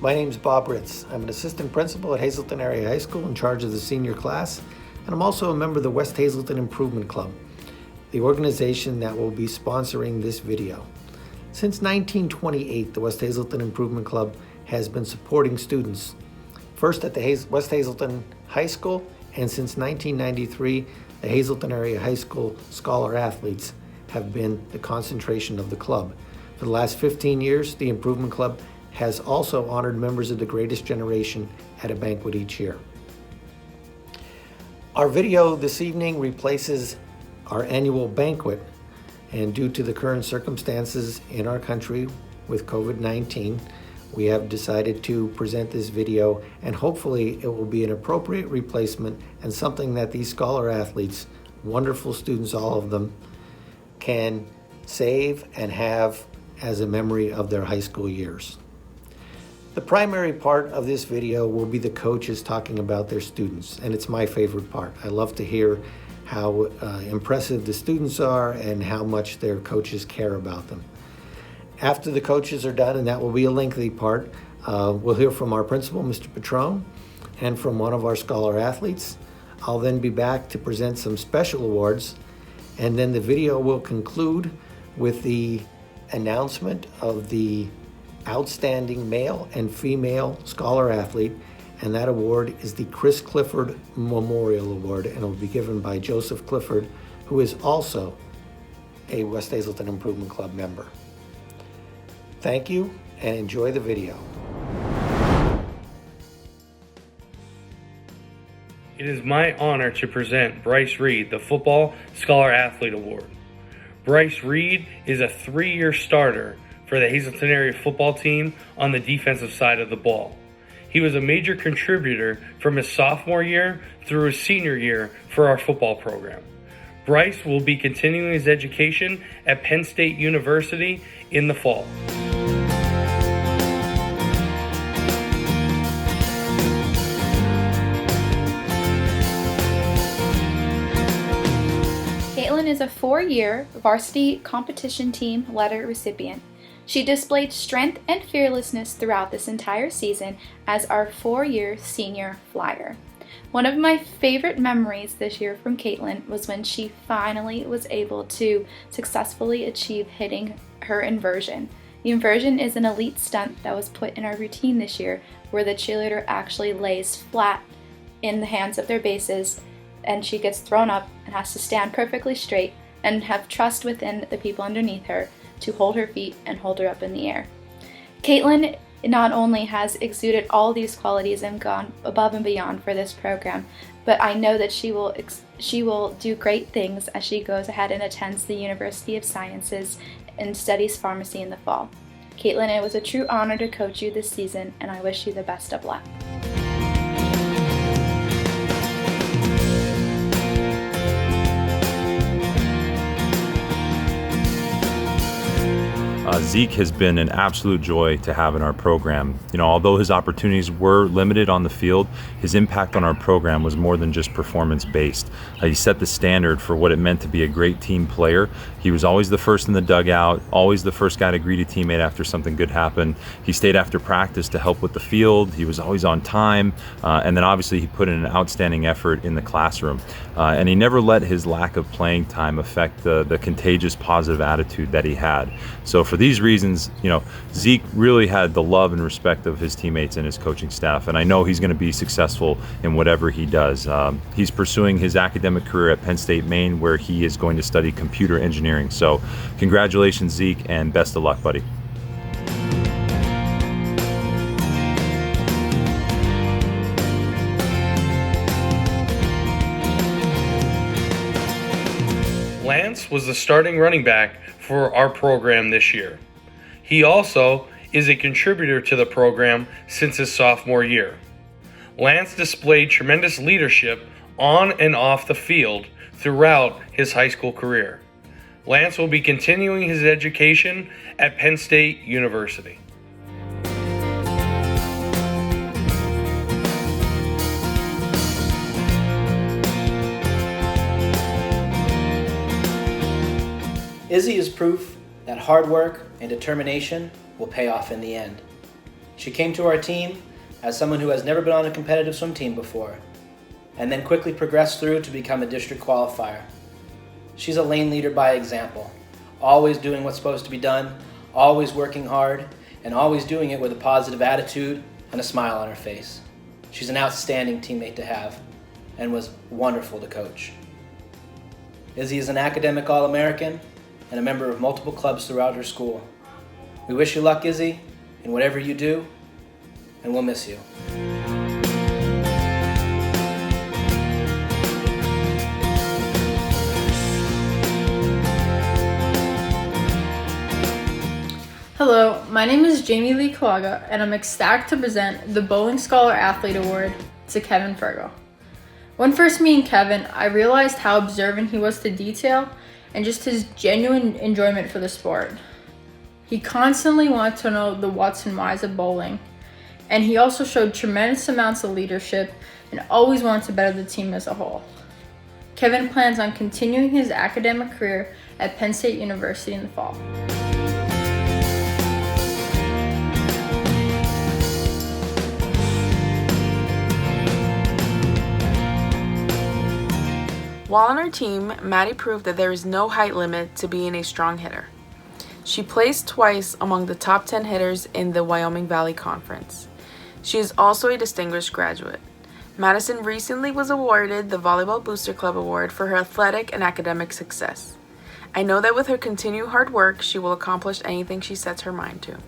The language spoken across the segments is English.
My name is Bob Ritz. I'm an assistant principal at Hazleton Area High School in charge of the senior class, and I'm also a member of the West Hazleton Improvement Club, the organization that will be sponsoring this video. Since 1928, the West Hazleton Improvement Club has been supporting students, first at the West Hazleton High School, and since 1993, the Hazleton Area High School Scholar Athletes have been the concentration of the club. For the last 15 years, the Improvement Club has also honored members of the greatest generation at a banquet each year. Our video this evening replaces our annual banquet, and due to the current circumstances in our country with COVID-19, we have decided to present this video, and hopefully it will be an appropriate replacement and something that these scholar athletes, wonderful students, all of them, can save and have as a memory of their high school years. The primary part of this video will be the coaches talking about their students, and it's my favorite part. I love to hear how impressive the students are and how much their coaches care about them. After the coaches are done, and that will be a lengthy part, we'll hear from our principal, Mr. Patrone, and from one of our scholar athletes. I'll then be back to present some special awards, and then the video will conclude with the announcement of the outstanding male and female scholar athlete, and that award is the Chris Clifford Memorial Award, and it will be given by Joseph Clifford, who is also a West Hazleton Improvement Club member. Thank you, and enjoy the video. It is my honor to present Bryce Reed the Football Scholar Athlete Award. Bryce Reed is a 3-year starter for the Hazleton area football team on the defensive side of the ball. He was a major contributor from his sophomore year through his senior year for our football program. Bryce will be continuing his education at Penn State University in the fall. Caitlin is a 4-year varsity competition team letter recipient. She displayed strength and fearlessness throughout this entire season as our 4-year senior flyer. One of my favorite memories this year from Caitlin was when she finally was able to successfully achieve hitting her inversion. The inversion is an elite stunt that was put in our routine this year, where the cheerleader actually lays flat in the hands of their bases, and she gets thrown up and has to stand perfectly straight and have trust within the people underneath her to hold her feet and hold her up in the air. Caitlin not only has exuded all these qualities and gone above and beyond for this program, but I know that she will do great things as she goes ahead and attends the University of Sciences and studies pharmacy in the fall. Caitlin, it was a true honor to coach you this season, and I wish you the best of luck. Zeke has been an absolute joy to have in our program. Although his opportunities were limited on the field, his impact on our program was more than just performance-based. He set the standard for what it meant to be a great team player. He was always the first in the dugout, always the first guy to greet a teammate after something good happened. He stayed after practice to help with the field. He was always on time, and then obviously he put in an outstanding effort in the classroom. And he never let his lack of playing time affect the contagious positive attitude that he had. So for these reasons, Zeke really had the love and respect of his teammates and his coaching staff, and I know he's going to be successful in whatever he does. He's pursuing his academic career at Penn State, Maine, where he is going to study computer engineering. So congratulations, Zeke, and best of luck, buddy. Lance was the starting running back for our program this year. He also is a contributor to the program since his sophomore year. Lance displayed tremendous leadership on and off the field throughout his high school career. Lance will be continuing his education at Penn State University. Izzy is proof that hard work and determination will pay off in the end. She came to our team as someone who has never been on a competitive swim team before, and then quickly progressed through to become a district qualifier. She's a lane leader by example, always doing what's supposed to be done, always working hard, and always doing it with a positive attitude and a smile on her face. She's an outstanding teammate to have, and was wonderful to coach. Izzy is an academic All-American and a member of multiple clubs throughout her school. We wish you luck, Izzy, in whatever you do, and we'll miss you. Hello, my name is Jamie Lee Kalaga, and I'm ecstatic to present the Bowling Scholar Athlete Award to Kevin Fergo. When first meeting Kevin, I realized how observant he was to detail and just his genuine enjoyment for the sport. He constantly wanted to know the whats and whys of bowling, and he also showed tremendous amounts of leadership and always wanted to better the team as a whole. Kevin plans on continuing his academic career at Penn State University in the fall. While on our team, Maddie proved that there is no height limit to being a strong hitter. She placed twice among the top 10 hitters in the Wyoming Valley Conference. She is also a distinguished graduate. Madison recently was awarded the Volleyball Booster Club Award for her athletic and academic success. I know that with her continued hard work, she will accomplish anything she sets her mind to.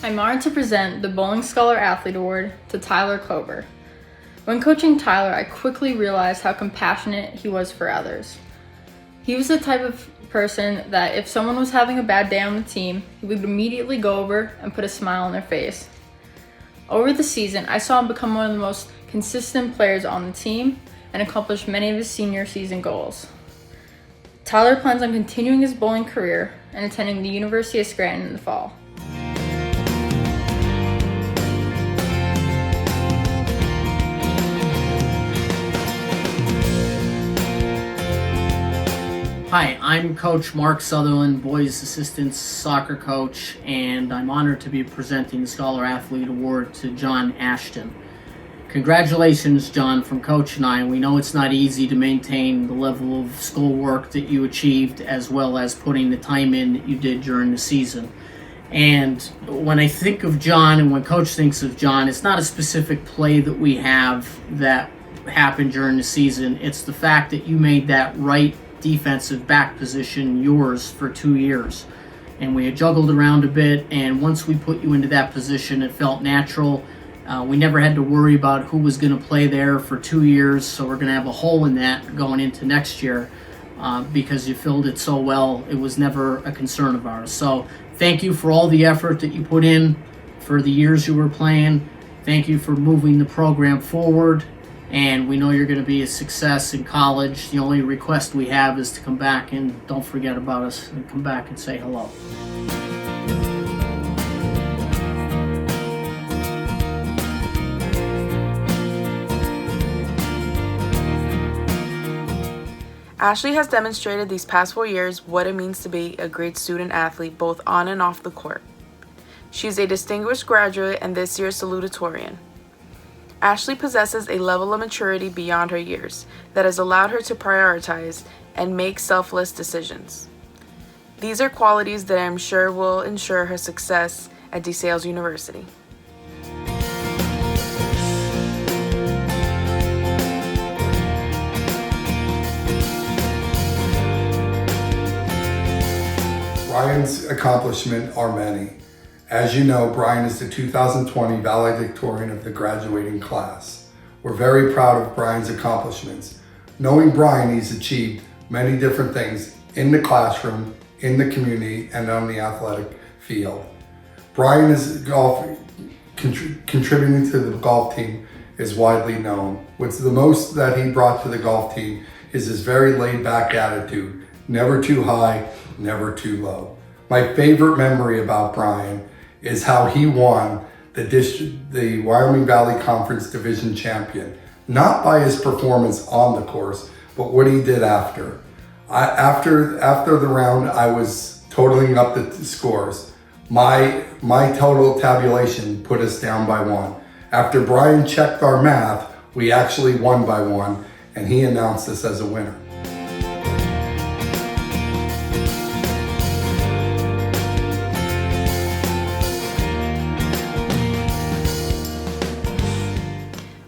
I'm honored to present the Bowling Scholar Athlete Award to Tyler Kober. When coaching Tyler, I quickly realized how compassionate he was for others. He was the type of person that if someone was having a bad day on the team, he would immediately go over and put a smile on their face. Over the season, I saw him become one of the most consistent players on the team and accomplish many of his senior season goals. Tyler plans on continuing his bowling career and attending the University of Scranton in the fall. Hi, I'm Coach Mark Sutherland, boys assistant soccer coach, and I'm honored to be presenting the Scholar Athlete Award to John Ashton. Congratulations, John, from Coach and I. We know it's not easy to maintain the level of schoolwork that you achieved as well as putting the time in that you did during the season. And when I think of John and when Coach thinks of John, it's not a specific play that we have that happened during the season. It's the fact that you made that right defensive back position yours for 2 years, and we had juggled around a bit, and once we put you into that position, it felt natural. We never had to worry about who was going to play there for 2 years, so we're going to have a hole in that going into next year because you filled it so well. It was never a concern of ours. So thank you for all the effort that you put in for the years you were playing. Thank you for moving the program forward. And we know you're going to be a success in college. The only request we have is to come back and don't forget about us and come back and say hello. Ashley has demonstrated these past 4 years what it means to be a great student athlete both on and off the court. She is a distinguished graduate and this year's salutatorian. Ashley possesses a level of maturity beyond her years that has allowed her to prioritize and make selfless decisions. These are qualities that I am sure will ensure her success at DeSales University. Brian's accomplishments are many. As you know, Brian is the 2020 valedictorian of the graduating class. We're very proud of Brian's accomplishments. Knowing Brian, he's achieved many different things in the classroom, in the community, and on the athletic field. Brian is contributing to the golf team is widely known. What's the most that he brought to the golf team is his very laid-back attitude. Never too high, never too low. My favorite memory about Brian is how he won the Wyoming Valley Conference Division champion. not by his performance on the course, but what he did after. After the round, I was totaling up the scores. My total tabulation put us down by 1. After Brian checked our math, we actually won by 1, and he announced us as a winner.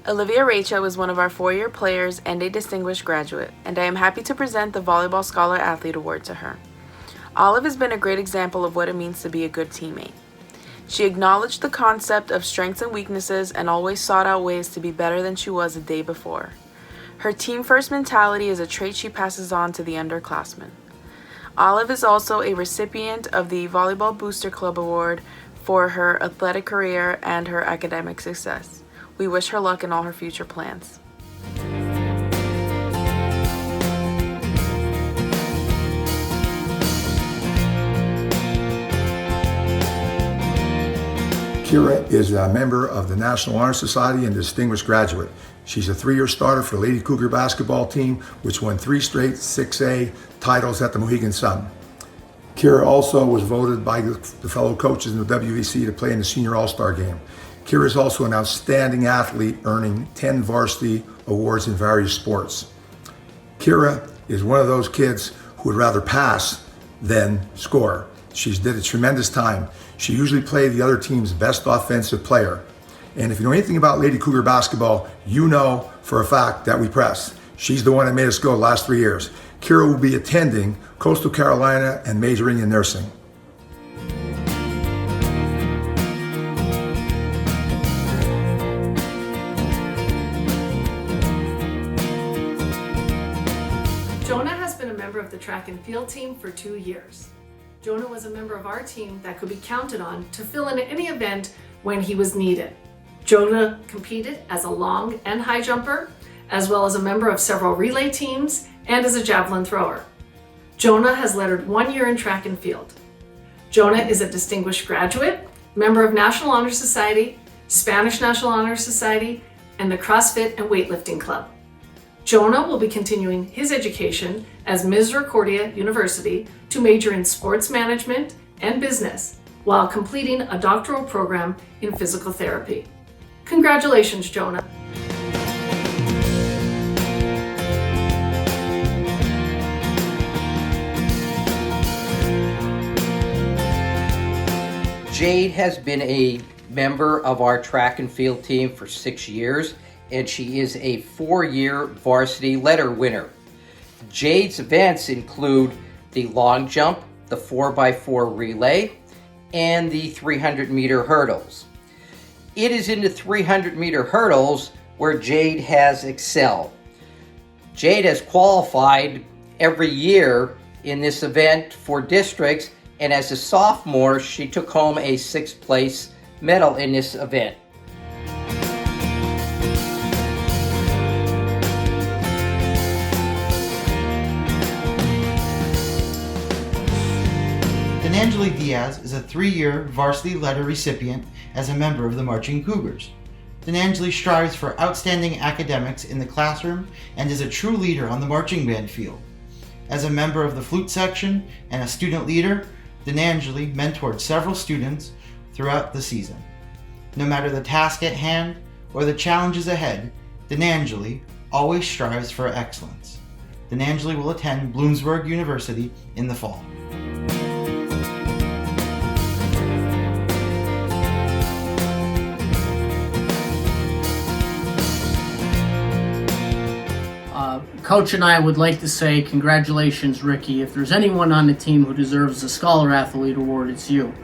Olivia Rachel was one of our 4-year players and a distinguished graduate, and I am happy to present the Volleyball Scholar Athlete Award to her. Olive has been a great example of what it means to be a good teammate. She acknowledged the concept of strengths and weaknesses and always sought out ways to be better than she was the day before. Her team-first mentality is a trait she passes on to the underclassmen. Olive is also a recipient of the Volleyball Booster Club Award for her athletic career and her academic success. We wish her luck in all her future plans. Kira is a member of the National Honor Society and distinguished graduate. She's a 3-year starter for the Lady Cougar basketball team, which won 3 straight 6A titles at the Mohegan Sun. Kira also was voted by the fellow coaches in the WVC to play in the Senior All-Star Game. Kira is also an outstanding athlete, earning 10 varsity awards in various sports. Kira is one of those kids who would rather pass than score. She's did a tremendous time. She usually played the other team's best offensive player. And if you know anything about Lady Cougar basketball, you know for a fact that we press. She's the one that made us go the last 3 years. Kira will be attending Coastal Carolina and majoring in nursing. Jonah has been a member of the track and field team for 2 years. Jonah was a member of our team that could be counted on to fill in any event when he was needed. Jonah competed as a long and high jumper, as well as a member of several relay teams and as a javelin thrower. Jonah has lettered 1 year in track and field. Jonah is a distinguished graduate, member of National Honor Society, Spanish National Honor Society, and the CrossFit and Weightlifting Club. Jonah will be continuing his education as Misericordia University to major in sports management and business while completing a doctoral program in physical therapy. Congratulations, Jonah. Jade has been a member of our track and field team for 6 years, and she is a 4-year varsity letter winner. Jade's events include the long jump, the 4x4 relay, and the 300-meter hurdles. It is in the 300-meter hurdles where Jade has excelled. Jade has qualified every year in this event for districts, and as a sophomore, she took home a 6th place medal in this event. Angeli Diaz is a 3-year varsity letter recipient as a member of the Marching Cougars. Denangeli strives for outstanding academics in the classroom and is a true leader on the marching band field. As a member of the flute section and a student leader, Denangeli mentored several students throughout the season. No matter the task at hand or the challenges ahead, Denangeli always strives for excellence. Denangeli will attend Bloomsburg University in the fall. Coach and I would like to say congratulations, Ricky. If there's anyone on the team who deserves a Scholar Athlete Award, it's you.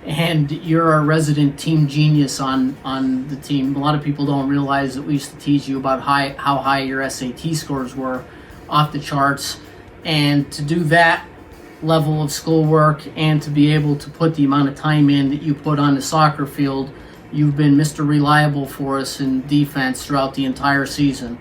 And you're our resident team genius on the team. A lot of people don't realize that we used to tease you about how high your SAT scores were, off the charts. And to do that level of schoolwork and to be able to put the amount of time in that you put on the soccer field, you've been Mr. Reliable for us in defense throughout the entire season.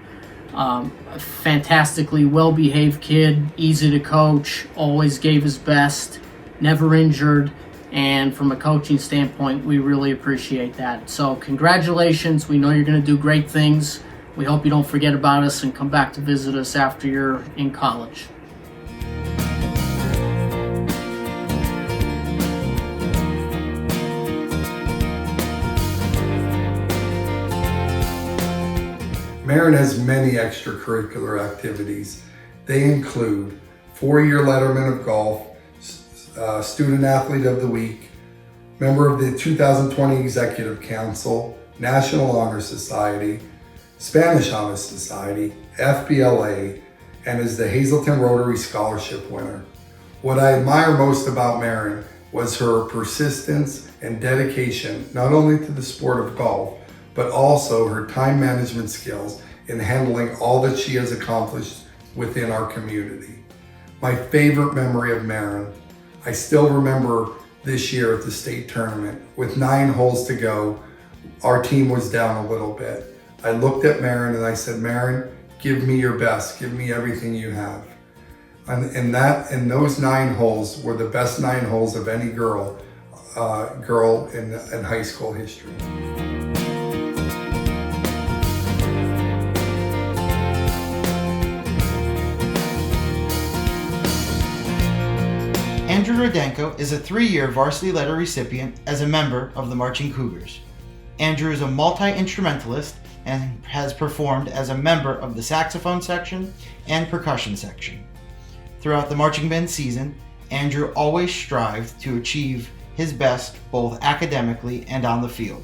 A fantastically well-behaved kid, easy to coach, always gave his best, never injured, and from a coaching standpoint, we really appreciate that. So congratulations. We know you're going to do great things We hope you don't forget about us and come back to visit us after you're in college. Marin has many extracurricular activities. They include 4-year letterman of golf, student athlete of the week, member of the 2020 Executive Council, National Honor Society, Spanish Honor Society, FBLA, and is the Hazleton Rotary Scholarship winner. What I admire most about Marin was her persistence and dedication, not only to the sport of golf, but also her time management skills in handling all that she has accomplished within our community. My favorite memory of Marin, I still remember this year at the state tournament. With 9 holes to go, our team was down a little bit. I looked at Marin and I said, Marin, give me your best, give me everything you have. And those 9 holes were the best 9 holes of any girl in high school history. Andrew Rodenko is a 3-year varsity letter recipient as a member of the Marching Cougars. Andrew is a multi-instrumentalist and has performed as a member of the saxophone section and percussion section. Throughout the marching band season, Andrew always strived to achieve his best both academically and on the field.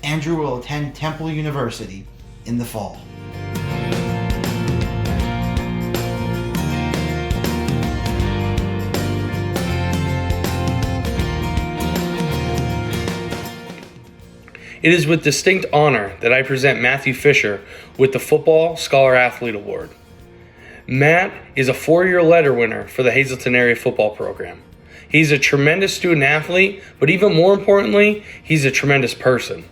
Andrew will attend Temple University in the fall. It is with distinct honor that I present Matthew Fisher with the Football Scholar Athlete Award. Matt is a 4-year letter winner for the Hazleton Area Football Program. He's a tremendous student athlete, but even more importantly, he's a tremendous person.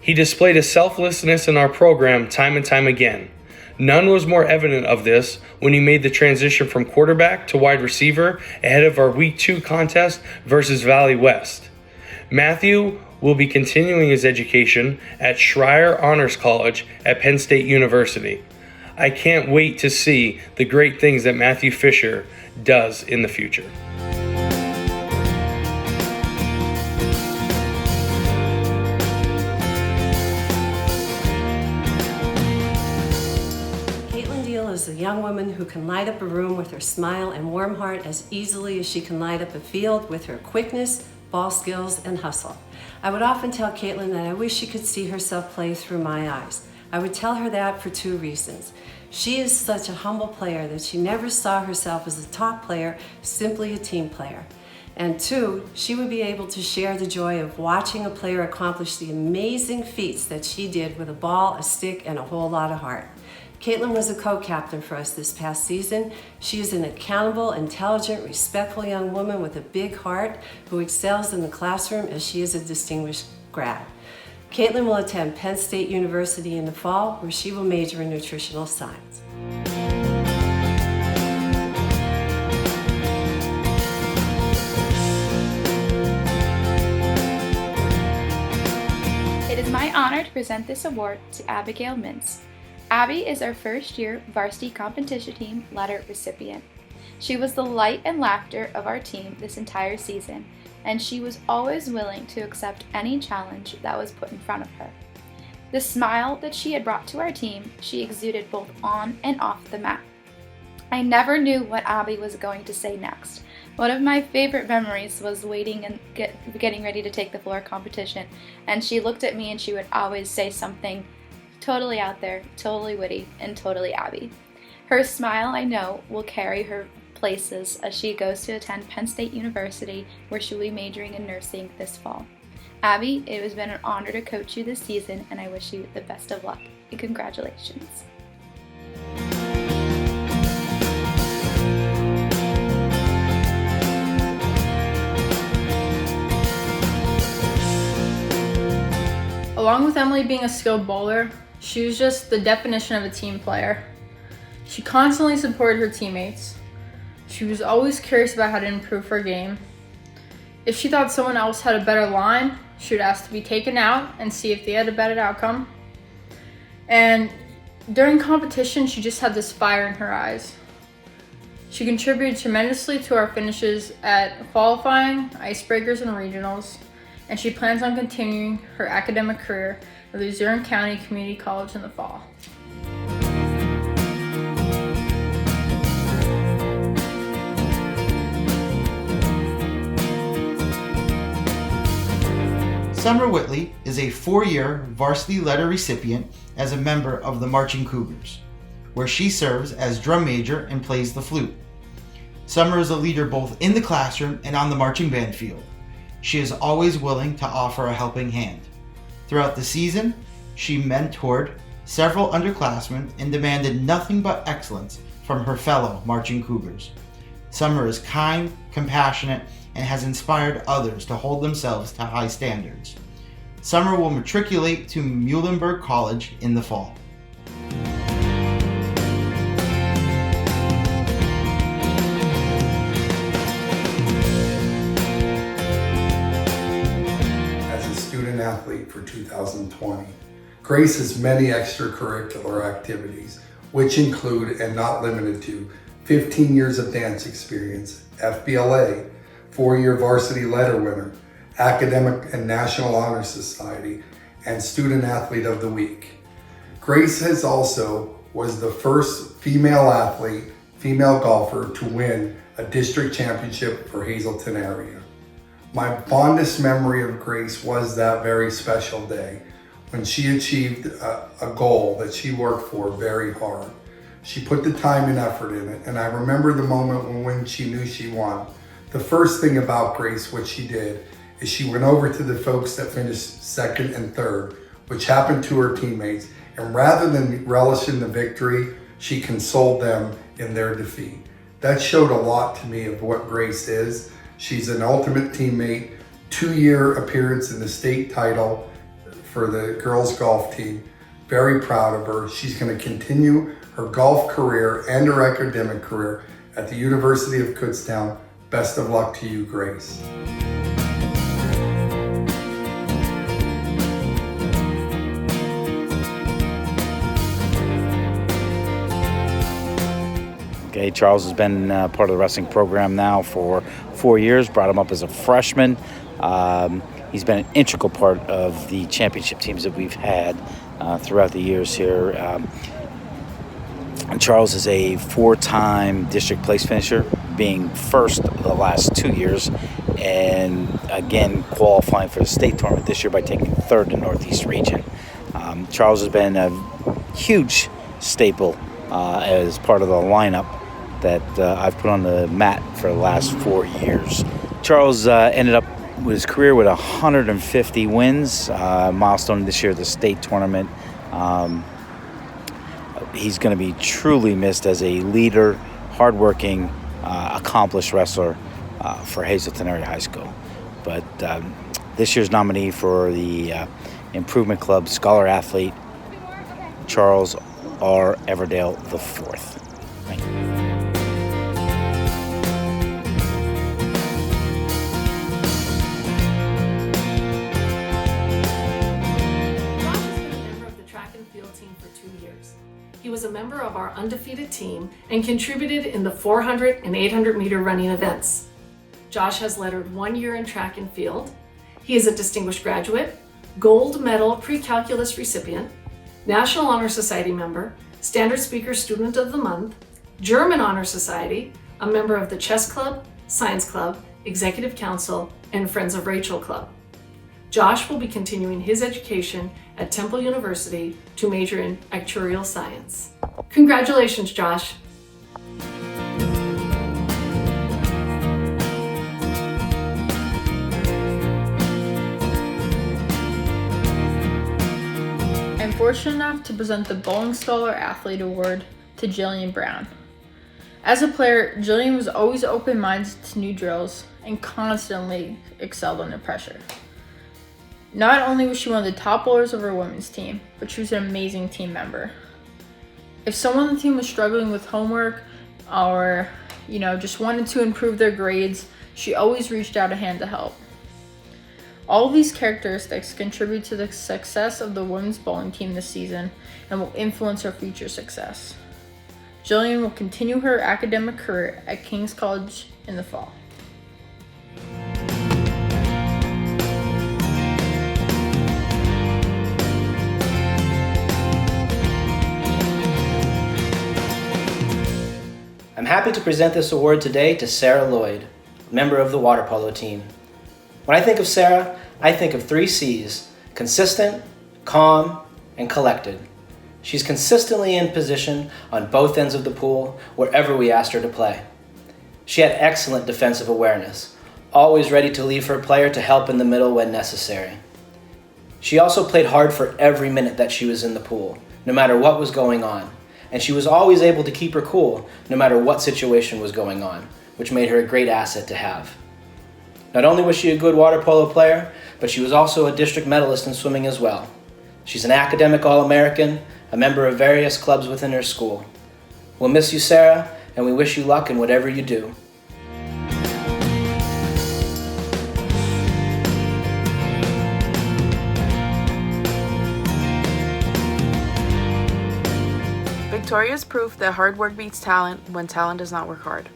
He displayed his selflessness in our program time and time again. None was more evident of this when he made the transition from quarterback to wide receiver ahead of our Week 2 contest versus Valley West. Matthew will be continuing his education at Schreier Honors College at Penn State University. I can't wait to see the great things that Matthew Fisher does in the future. Is a young woman who can light up a room with her smile and warm heart as easily as she can light up a field with her quickness, ball skills, and hustle. I would often tell Caitlin that I wish she could see herself play through my eyes. I would tell her that for 2 reasons. She is such a humble player that she never saw herself as a top player, simply a team player. And 2, she would be able to share the joy of watching a player accomplish the amazing feats that she did with a ball, a stick, and a whole lot of heart. Caitlin was a co-captain for us this past season. She is an accountable, intelligent, respectful young woman with a big heart who excels in the classroom as she is a distinguished grad. Caitlin will attend Penn State University in the fall, where she will major in nutritional science. It is my honor to present this award to Abigail Mintz. Abby is our first-year varsity competition team letter recipient. She was the light and laughter of our team this entire season, and she was always willing to accept any challenge that was put in front of her. The smile that she had brought to our team, she exuded both on and off the mat. I never knew what Abby was going to say next. One of my favorite memories was waiting and getting ready to take the floor competition, and she looked at me and she would always say something totally out there, totally witty, and totally Abby. Her smile, I know, will carry her places as she goes to attend Penn State University, where she'll be majoring in nursing this fall. Abby, it has been an honor to coach you this season, and I wish you the best of luck, and congratulations. Along with Emily being a skilled bowler, she was just the definition of a team player. She constantly supported her teammates. She was always curious about how to improve her game. If she thought someone else had a better line, she would ask to be taken out and see if they had a better outcome. And during competition, she just had this fire in her eyes. She contributed tremendously to our finishes at qualifying, icebreakers, and regionals, and she plans on continuing her academic career at Luzerne County Community College in the fall. Summer Whitley is a 4-year varsity letter recipient as a member of the Marching Cougars, where she serves as drum major and plays the flute. Summer is a leader both in the classroom and on the marching band field. She is always willing to offer a helping hand. Throughout the season, she mentored several underclassmen and demanded nothing but excellence from her fellow Marching Cougars. Summer is kind, compassionate, and has inspired others to hold themselves to high standards. Summer will matriculate to Muhlenberg College in the fall. As a student athlete for 2020, Grace has many extracurricular activities, which include, and not limited to, 15 years of dance experience, FBLA, 4-year varsity letter winner, Academic and National Honor Society, and Student Athlete of the Week. Grace has also was the first female athlete, female golfer to win a district championship for Hazleton area. My fondest memory of Grace was that very special day when she achieved a goal that she worked for very hard. She put the time and effort in it, and I remember the moment when she knew she won. The first thing about Grace, what she did, is she went over to the folks that finished second and third, which happened to her teammates, and rather than relish in the victory, she consoled them in their defeat. That showed a lot to me of what Grace is. She's an ultimate teammate, 2-year appearance in the state title for the girls golf team. Very proud of her. She's going to continue her golf career and her academic career at the University of Kutztown. Best of luck to you, Grace. Okay, Charles has been part of the wrestling program now for 4 years, brought him up as a freshman. He's been an integral part of the championship teams that we've had throughout the years here. Charles is a 4-time district place finisher, being first the last 2 years, and again qualifying for the state tournament this year by taking third in Northeast region. Charles has been a huge staple as part of the lineup that I've put on the mat for the last 4 years. Charles ended up with his career with 150 wins, milestone this year at the state tournament. He's going to be truly missed as a leader, hardworking, accomplished wrestler for Hazleton Area High School. But this year's nominee for the Improvement Club Scholar Athlete, Charles R. Everdale IV. Thank you. He was a member of our undefeated team and contributed in the 400 and 800 meter running events. Josh has lettered 1 year in track and field. He is a distinguished graduate, gold medal pre-calculus recipient, National Honor Society member, Standard Speaker Student of the Month, German Honor Society, a member of the Chess Club, Science Club, Executive Council, and Friends of Rachel Club. Josh will be continuing his education at Temple University to major in actuarial science. Congratulations, Josh. I'm fortunate enough to present the Bowling Scholar Athlete Award to Jillian Brown. As a player, Jillian was always open-minded to new drills and constantly excelled under pressure. Not only was she one of the top bowlers of her women's team, but she was an amazing team member. If someone on the team was struggling with homework or, just wanted to improve their grades, she always reached out a hand to help. All of these characteristics contribute to the success of the women's bowling team this season and will influence her future success. Jillian will continue her academic career at King's College in the fall. I'm happy to present this award today to Sarah Lloyd, member of the water polo team. When I think of Sarah, I think of 3 C's: consistent, calm, and collected. She's consistently in position on both ends of the pool wherever we asked her to play. She had excellent defensive awareness, always ready to leave her player to help in the middle when necessary. She also played hard for every minute that she was in the pool, no matter what was going on, and she was always able to keep her cool no matter what situation was going on, which made her a great asset to have. Not only was she a good water polo player, but she was also a district medalist in swimming as well. She's an academic All-American, a member of various clubs within her school. We'll miss you, Sarah, and we wish you luck in whatever you do. Victoria is proof that hard work beats talent when talent does not work hard.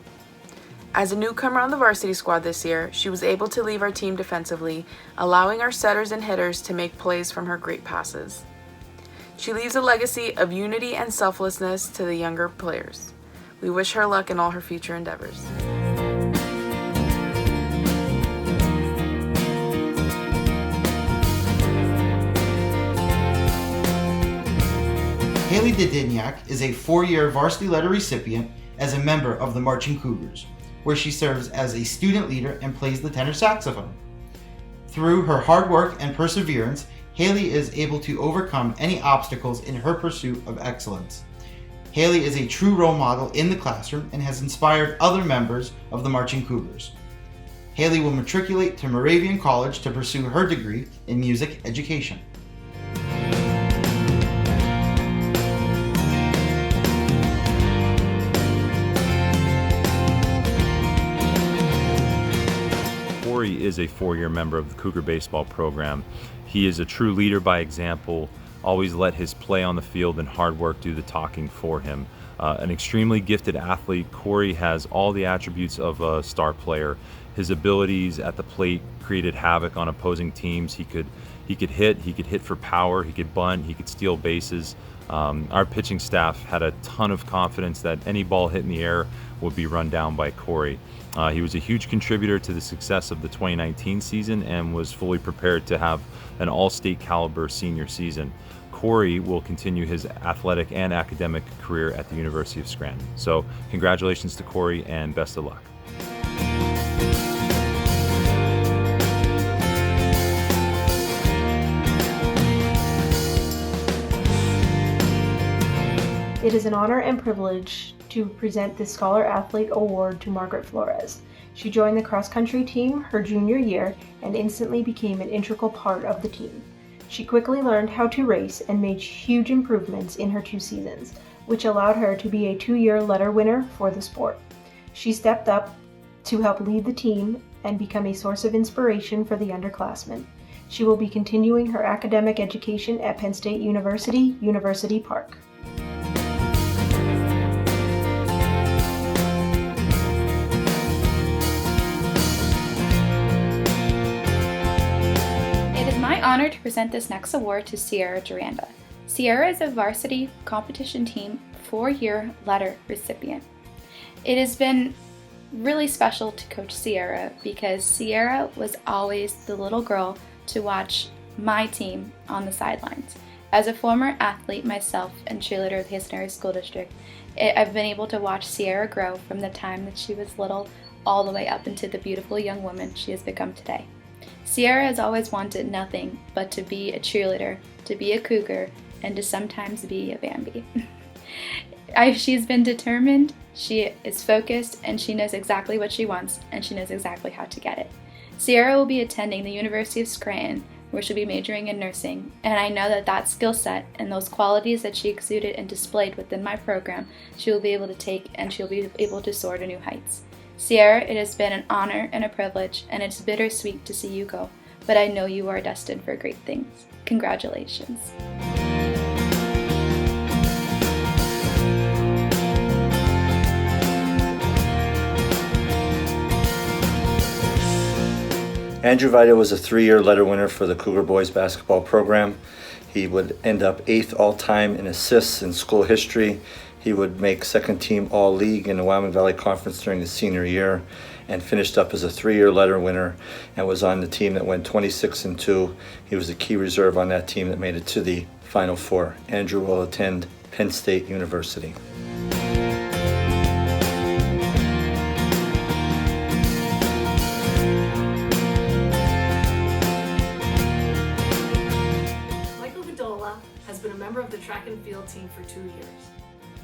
As a newcomer on the varsity squad this year, she was able to leave our team defensively, allowing our setters and hitters to make plays from her great passes. She leaves a legacy of unity and selflessness to the younger players. We wish her luck in all her future endeavors. Haley Didiniak is a 4-year varsity letter recipient as a member of the Marching Cougars, where she serves as a student leader and plays the tenor saxophone. Through her hard work and perseverance, Haley is able to overcome any obstacles in her pursuit of excellence. Haley is a true role model in the classroom and has inspired other members of the Marching Cougars. Haley will matriculate to Moravian College to pursue her degree in music education. Corey is a 4-year member of the Cougar baseball program. He is a true leader by example, always let his play on the field and hard work do the talking for him. An extremely gifted athlete, Corey has all the attributes of a star player. His abilities at the plate created havoc on opposing teams. He could hit for power, he could bunt, he could steal bases. Our pitching staff had a ton of confidence that any ball hit in the air would be run down by Corey. He was a huge contributor to the success of the 2019 season and was fully prepared to have an all-state caliber senior season. Corey will continue his athletic and academic career at the University of Scranton. So congratulations to Corey and best of luck. It is an honor and privilege to present the Scholar Athlete Award to Margaret Flores. She joined the cross-country team her junior year and instantly became an integral part of the team. She quickly learned how to race and made huge improvements in her 2 seasons, which allowed her to be a 2-year letter winner for the sport. She stepped up to help lead the team and become a source of inspiration for the underclassmen. She will be continuing her academic education at Penn State University, University Park. Honored to present this next award to Sierra Duranda. Sierra is a varsity competition team 4-year letter recipient. It has been really special to coach Sierra because Sierra was always the little girl to watch my team on the sidelines. As a former athlete myself and cheerleader of the Hazelton School District, I've been able to watch Sierra grow from the time that she was little all the way up into the beautiful young woman she has become today. Sierra has always wanted nothing but to be a cheerleader, to be a Cougar, and to sometimes be a Bambi. She's been determined, she is focused, and she knows exactly what she wants, and she knows exactly how to get it. Sierra will be attending the University of Scranton, where she'll be majoring in nursing, and I know that skill set and those qualities that she exuded and displayed within my program, she will be able to take and she'll be able to soar to new heights. Sierra, it has been an honor and a privilege, and it's bittersweet to see you go. but I know you are destined for great things. Congratulations. Andrew Vita was a 3-year letter winner for the Cougar boys basketball program. He would end up 8th all-time in assists in school history. He would make second team All-League in the Wyoming Valley Conference during his senior year and finished up as a 3-year letter winner and was on the team that went 26-2. He was a key reserve on that team that made it to the Final Four. Andrew will attend Penn State University. Of the track and field team for 2 years.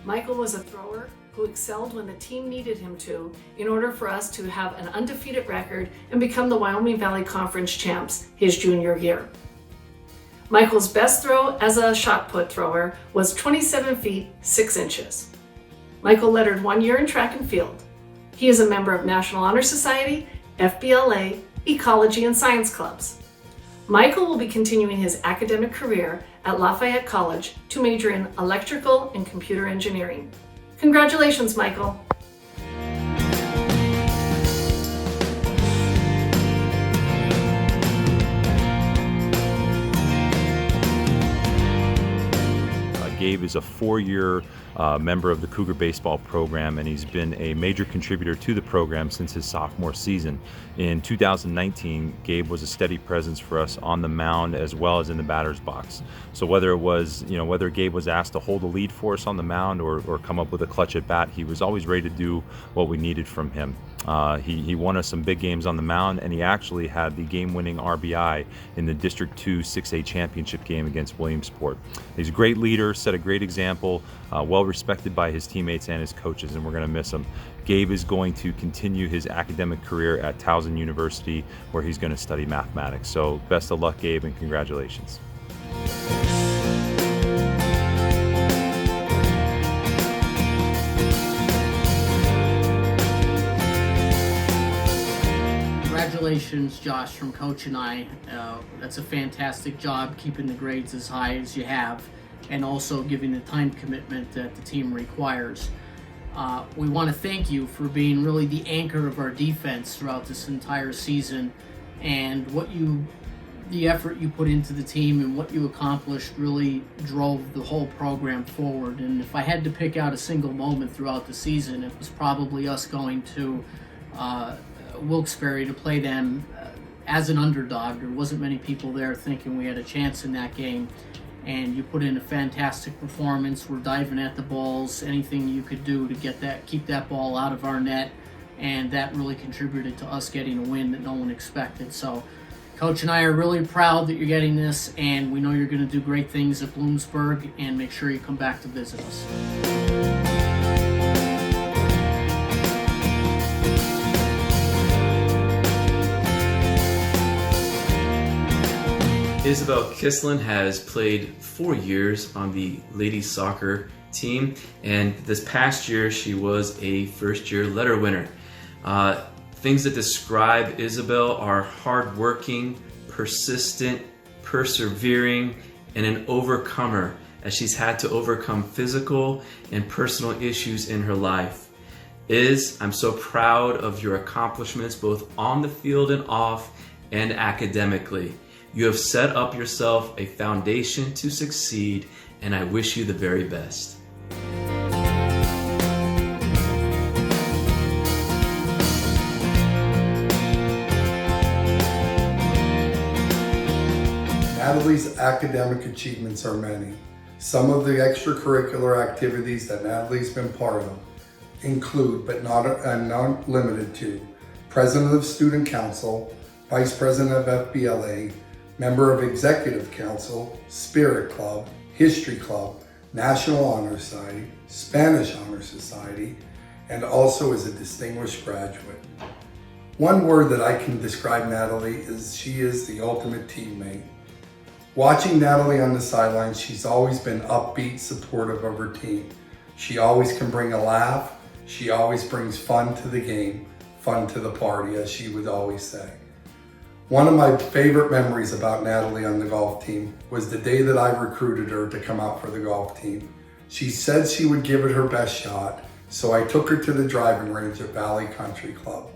Michael was a thrower who excelled when the team needed him to in order for us to have an undefeated record and become the Wyoming Valley Conference champs his junior year. Michael's best throw as a shot put thrower was 27 feet 6 inches. Michael lettered 1 year in track and field. He is a member of National Honor Society, FBLA, Ecology, and Science clubs. Michael will be continuing his academic career at Lafayette College to major in electrical and computer engineering. Congratulations, Michael. Gabe is a 4-year member of the Cougar baseball program, and he's been a major contributor to the program since his sophomore season. In 2019, Gabe was a steady presence for us on the mound as well as in the batter's box. So whether it was, whether Gabe was asked to hold a lead for us on the mound or come up with a clutch at bat, he was always ready to do what we needed from him. He won us some big games on the mound, and he actually had the game-winning RBI in the District 2 6A championship game against Williamsport. He's a great leader, set a great example, well respected by his teammates and his coaches, and we're going to miss him. Gabe is going to continue his academic career at Towson University, where he's going to study mathematics. So best of luck, Gabe, and congratulations. Congratulations, Josh, from Coach and I. That's a fantastic job keeping the grades as high as you have and also giving the time commitment that the team requires. We want to thank you for being really the anchor of our defense throughout this entire season, and the effort you put into the team and what you accomplished really drove the whole program forward. And if I had to pick out a single moment throughout the season, it was probably us going to Wilkes-Barre to play them as an underdog. There wasn't many people there thinking we had a chance in that game, and you put in a fantastic performance. We're diving at the balls, anything you could do to keep that ball out of our net, and that really contributed to us getting a win that no one expected. So Coach and I are really proud that you're getting this, and we know you're going to do great things at Bloomsburg, and make sure you come back to visit us. Isabel Kislin has played 4 years on the ladies soccer team, and this past year she was a first-year letter winner. Things that describe Isabel are hardworking, persistent, persevering, and an overcomer, as she's had to overcome physical and personal issues in her life. I'm so proud of your accomplishments both on the field and off, and academically. You have set up yourself a foundation to succeed, and I wish you the very best. Natalie's academic achievements are many. Some of the extracurricular activities that Natalie's been part of include, but not limited to, President of Student Council, Vice President of FBLA, member of Executive Council, Spirit Club, History Club, National Honor Society, Spanish Honor Society, and also is a distinguished graduate. One word that I can describe Natalie is she is the ultimate teammate. Watching Natalie on the sidelines, she's always been upbeat, supportive of her team. She always can bring a laugh. She always brings fun to the game, fun to the party, as she would always say. One of my favorite memories about Natalie on the golf team was the day that I recruited her to come out for the golf team. She said she would give it her best shot, so I took her to the driving range at Valley Country Club.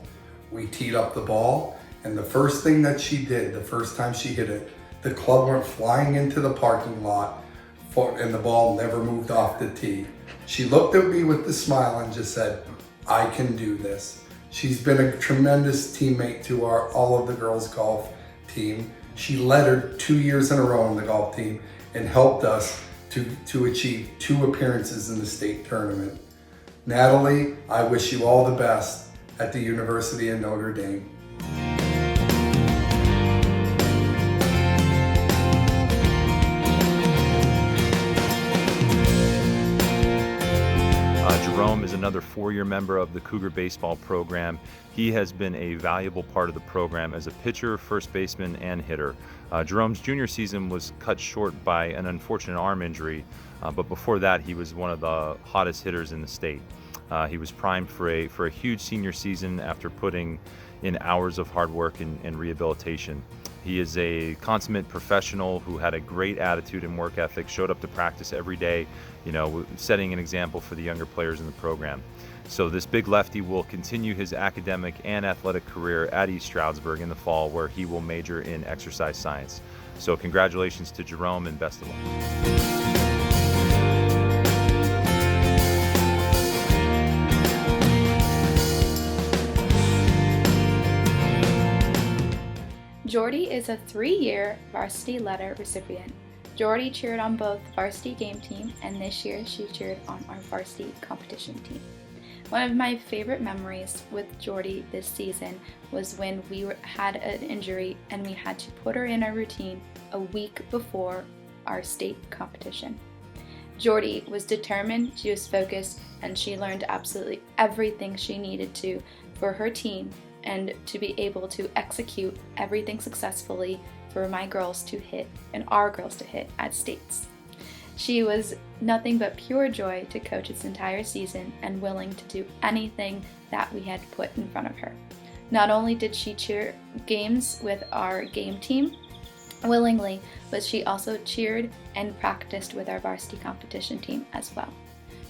We teed up the ball, and the first thing that she did, the first time she hit it, the club went flying into the parking lot, and the ball never moved off the tee. She looked at me with a smile and just said, "I can do this." She's been a tremendous teammate to all of the girls golf team. She led her 2 years in a row on the golf team and helped us to achieve 2 appearances in the state tournament. Natalie, I wish you all the best at the University of Notre Dame. Jerome is another 4-year member of the Cougar baseball program. He has been a valuable part of the program as a pitcher, first baseman, and hitter. Jerome's junior season was cut short by an unfortunate arm injury, but before that he was one of the hottest hitters in the state. He was primed for a huge senior season after putting in hours of hard work and rehabilitation. He is a consummate professional who had a great attitude and work ethic, showed up to practice every day, setting an example for the younger players in the program. So this big lefty will continue his academic and athletic career at East Stroudsburg in the fall, where he will major in exercise science. So congratulations to Jerome and best of luck. Jordy is a 3-year varsity letter recipient. Jordy cheered on both varsity game team, and this year she cheered on our varsity competition team. One of my favorite memories with Jordy this season was when we had an injury and we had to put her in our routine a week before our state competition. Jordy was determined, she was focused, and she learned absolutely everything she needed to for her team and to be able to execute everything successfully for my girls to hit and our girls to hit at states. She was nothing but pure joy to coach this entire season and willing to do anything that we had put in front of her. Not only did she cheer games with our game team willingly, but she also cheered and practiced with our varsity competition team as well.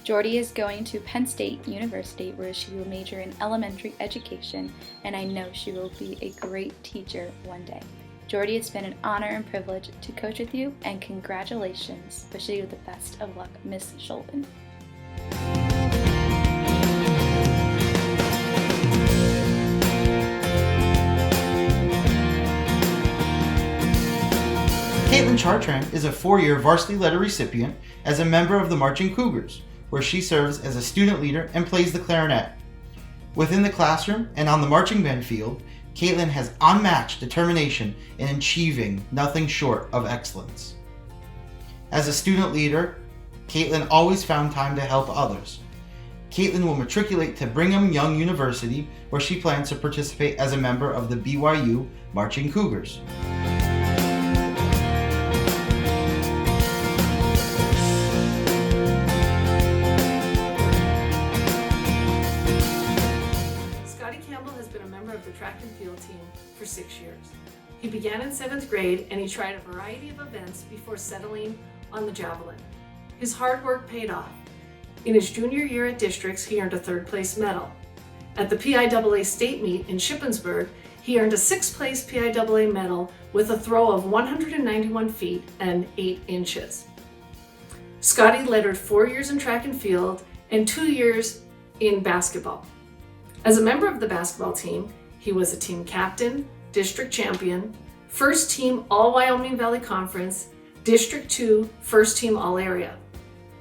Jordy is going to Penn State University, where she will major in elementary education, and I know she will be a great teacher one day. Jordy, it's been an honor and privilege to coach with you, and congratulations. Wishing you the best of luck, Miss Shulman. Caitlin Chartrand is a 4-year varsity letter recipient as a member of the Marching Cougars, where she serves as a student leader and plays the clarinet. Within the classroom and on the marching band field, Caitlin has unmatched determination in achieving nothing short of excellence. As a student leader, Caitlin always found time to help others. Caitlin will matriculate to Brigham Young University, where she plans to participate as a member of the BYU Marching Cougars. Track and field team for 6 years. He began in 7th grade and he tried a variety of events before settling on the javelin. His hard work paid off. In his junior year at districts, he earned a 3rd place medal. At the PIAA state meet in Shippensburg, he earned a 6th place PIAA medal with a throw of 191 feet and 8 inches. Scotty lettered 4 years in track and field and 2 years in basketball. As a member of the basketball team, he was a team captain, district champion, first team All-Wyoming Valley Conference, District 2, first team All-Area.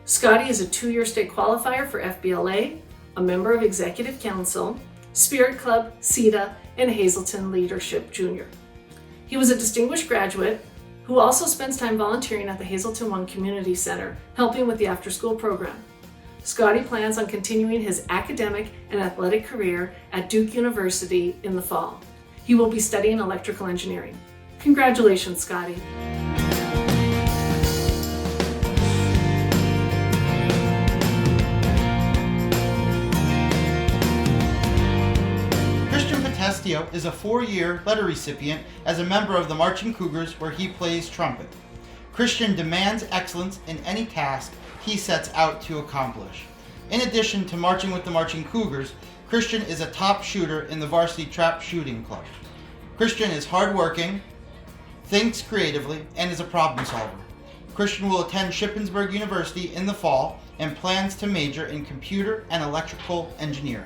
Scotty is a 2-year state qualifier for FBLA, a member of Executive Council, Spirit Club, CETA, and Hazelton Leadership Junior. He was a distinguished graduate who also spends time volunteering at the Hazelton One Community Center, helping with the after-school program. Scotty plans on continuing his academic and athletic career at Duke University in the fall. He will be studying electrical engineering. Congratulations, Scotty. Castillo is a 4-year letter recipient as a member of the Marching Cougars, where he plays trumpet. Christian demands excellence in any task he sets out to accomplish. In addition to marching with the Marching Cougars, Christian is a top shooter in the varsity trap shooting club. Christian is hardworking, thinks creatively, and is a problem solver. Christian will attend Shippensburg University in the fall and plans to major in computer and electrical engineering.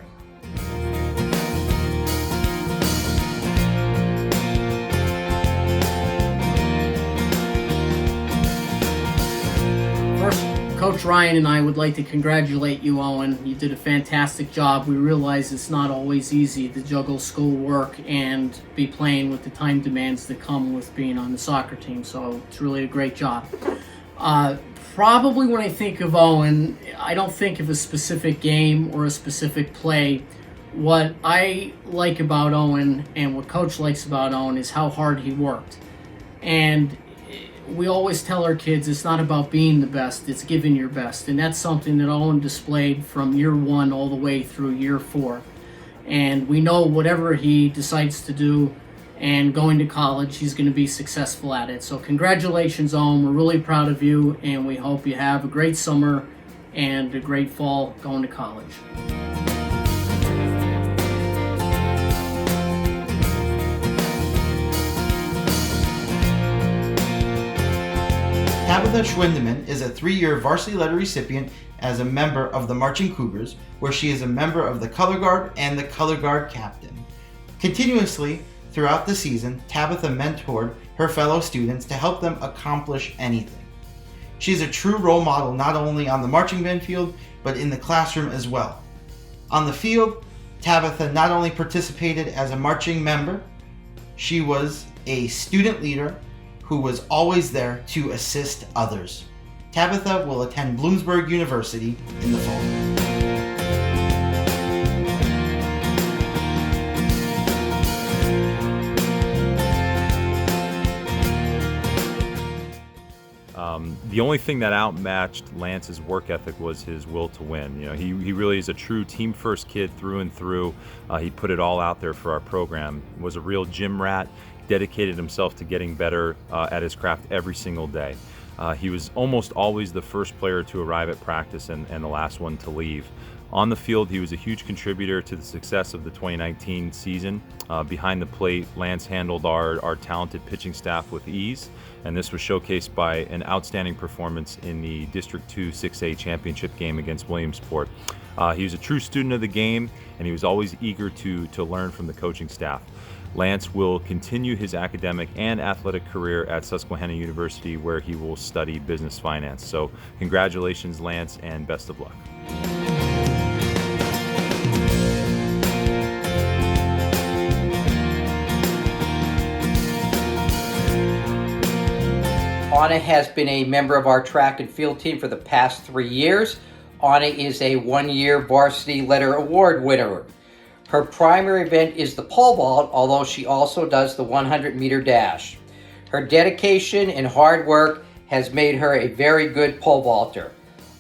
First, Coach Ryan and I would like to congratulate you, Owen. You did a fantastic job. We realize it's not always easy to juggle schoolwork and be playing with the time demands that come with being on the soccer team, so it's really a great job. Probably when I think of Owen, I don't think of a specific game or a specific play. What I like about Owen and what Coach likes about Owen is how hard he worked. And we always tell our kids it's not about being the best, it's giving your best. And that's something that Owen displayed from year 1 all the way through year 4. And we know whatever he decides to do and going to college, he's going to be successful at it. So congratulations, Owen. We're really proud of you, and we hope you have a great summer and a great fall going to college. Tabitha Schwindeman is a 3-year varsity letter recipient as a member of the Marching Cougars, where she is a member of the Color Guard and the Color Guard captain. Continuously, throughout the season, Tabitha mentored her fellow students to help them accomplish anything. She is a true role model not only on the marching band field, but in the classroom as well. On the field, Tabitha not only participated as a marching member, she was a student leader who was always there to assist others. Tabitha will attend Bloomsburg University in the fall. The only thing that outmatched Lance's work ethic was his will to win. You know, he really is a true team-first kid through and through. He put it all out there for our program. Was a real gym rat, dedicated himself to getting better at his craft every single day. He was almost always the first player to arrive at practice and the last one to leave. On the field, he was a huge contributor to the success of the 2019 season. Behind the plate, Lance handled our talented pitching staff with ease, and this was showcased by an outstanding performance in the District 2 6A championship game against Williamsport. He was a true student of the game, and he was always eager to learn from the coaching staff. Lance will continue his academic and athletic career at Susquehanna University, where he will study business finance. So congratulations, Lance, and best of luck. Anna has been a member of our track and field team for the past 3 years. Anna is a 1-year varsity letter award winner. Her primary event is the pole vault, although she also does the 100-meter dash. Her dedication and hard work has made her a very good pole vaulter.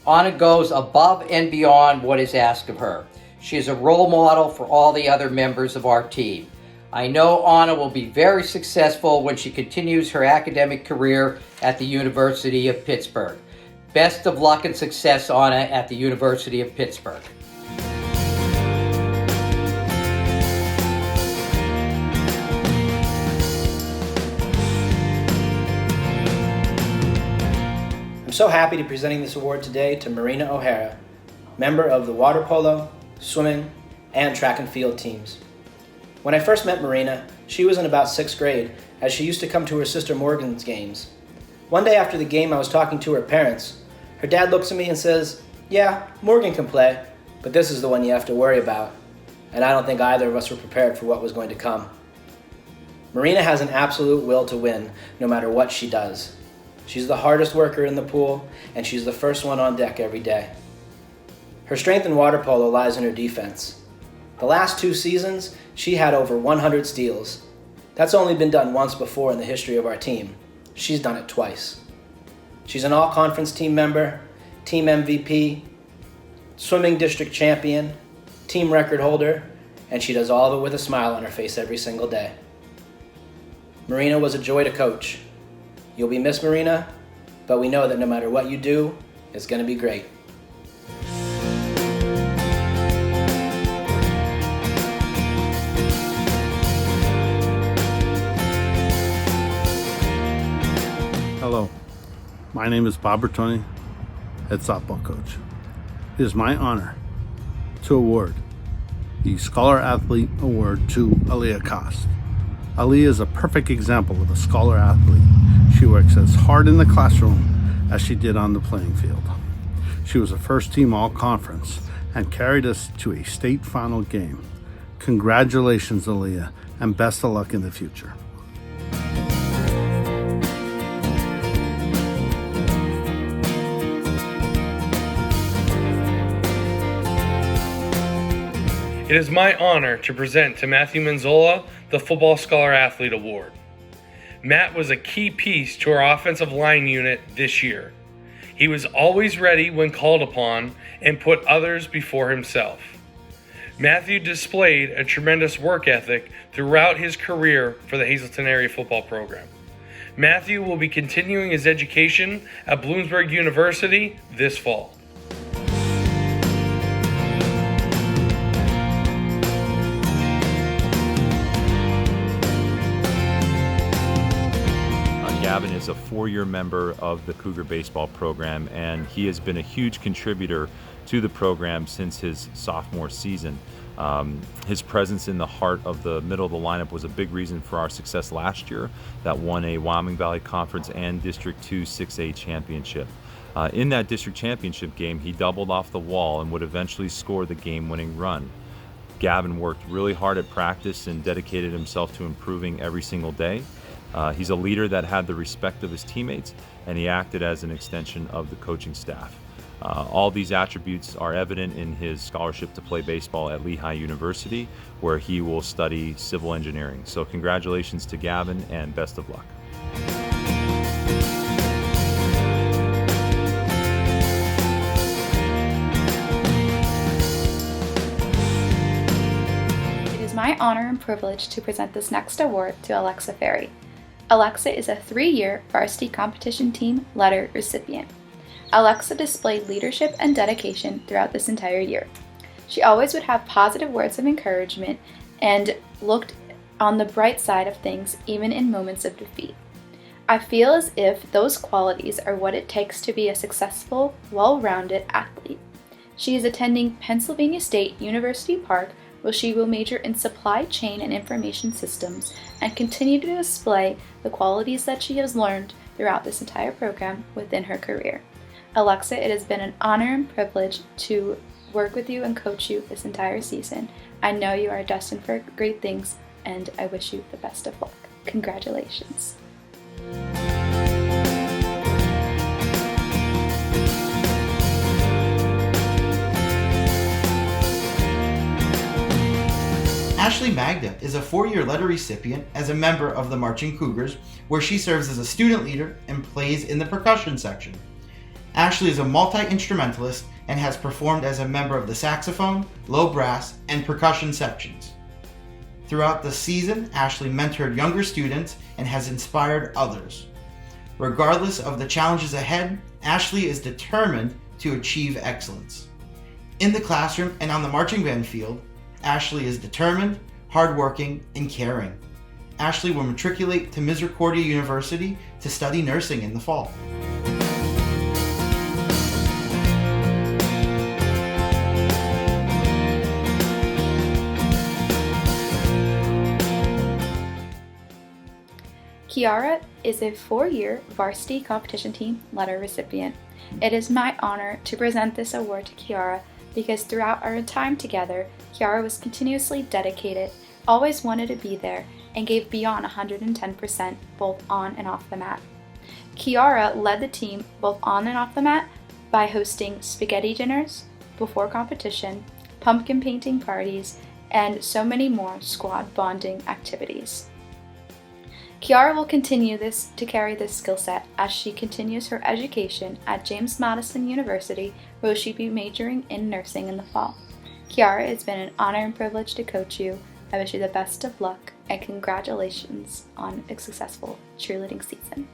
Anna goes above and beyond what is asked of her. She is a role model for all the other members of our team. I know Anna will be very successful when she continues her academic career at the University of Pittsburgh. Best of luck and success, Anna, at the University of Pittsburgh. I'm so happy to be presenting this award today to Marina O'Hara, member of the water polo, swimming, and track and field teams. When I first met Marina, she was in about 6th grade, as she used to come to her sister Morgan's games. One day after the game, I was talking to her parents. Her dad looks at me and says, "Yeah, Morgan can play, but this is the one you have to worry about." And I don't think either of us were prepared for what was going to come. Marina has an absolute will to win, no matter what she does. She's the hardest worker in the pool, and she's the first one on deck every day. Her strength in water polo lies in her defense. The last 2 seasons, she had over 100 steals. That's only been done once before in the history of our team. She's done it twice. She's an all-conference team member, team MVP, swimming district champion, team record holder, and she does all of it with a smile on her face every single day. Marina was a joy to coach. You'll be missed, Marina, but we know that no matter what you do, it's going to be great. Hello, my name is Bob Bertoni, head softball coach. It is my honor to award the Scholar Athlete Award to Aaliyah Cost. Aaliyah is a perfect example of a scholar athlete. She works as hard in the classroom as she did on the playing field. She was a first-team all-conference and carried us to a state final game. Congratulations, Aaliyah, and best of luck in the future. It is my honor to present to Matthew Manzola the Football Scholar Athlete Award. Matt was a key piece to our offensive line unit this year. He was always ready when called upon and put others before himself. Matthew displayed a tremendous work ethic throughout his career for the Hazleton Area Football Program. Matthew will be continuing his education at Bloomsburg University this fall. Gavin is a 4-year member of the Cougar baseball program, and he has been a huge contributor to the program since his sophomore season. His presence in the heart of the middle of the lineup was a big reason for our success last year that won a Wyoming Valley Conference and District 2 6A championship. In that district championship game, he doubled off the wall and would eventually score the game-winning run. Gavin worked really hard at practice and dedicated himself to improving every single day. He's a leader that had the respect of his teammates, and he acted as an extension of the coaching staff. All these attributes are evident in his scholarship to play baseball at Lehigh University, where he will study civil engineering. So congratulations to Gavin and best of luck. It is my honor and privilege to present this next award to Alexa Ferry. Alexa is a 3-year varsity competition team letter recipient. Alexa displayed leadership and dedication throughout this entire year. She always would have positive words of encouragement and looked on the bright side of things even in moments of defeat. I feel as if those qualities are what it takes to be a successful, well-rounded athlete. She is attending Pennsylvania State University Park, where she will major in supply chain and information systems and continue to display the qualities that she has learned throughout this entire program within her career. Alexa, it has been an honor and privilege to work with you and coach you this entire season. I know you are destined for great things, and I wish you the best of luck. Congratulations. Ashley Magda is a 4-year letter recipient as a member of the Marching Cougars, where she serves as a student leader and plays in the percussion section. Ashley is a multi-instrumentalist and has performed as a member of the saxophone, low brass, and percussion sections. Throughout the season, Ashley mentored younger students and has inspired others. Regardless of the challenges ahead, Ashley is determined to achieve excellence. In the classroom and on the marching band field, Ashley is determined, hardworking, and caring. Ashley will matriculate to Misericordia University to study nursing in the fall. Kiara is a 4-year varsity competition team letter recipient. It is my honor to present this award to Kiara because throughout our time together, Kiara was continuously dedicated, always wanted to be there, and gave beyond 110% both on and off the mat. Kiara led the team both on and off the mat by hosting spaghetti dinners before competition, pumpkin painting parties, and so many more squad bonding activities. Kiara will continue to carry this skill set as she continues her education at James Madison University, where she'll be majoring in nursing in the fall. Kiara, it's been an honor and privilege to coach you. I wish you the best of luck and congratulations on a successful cheerleading season.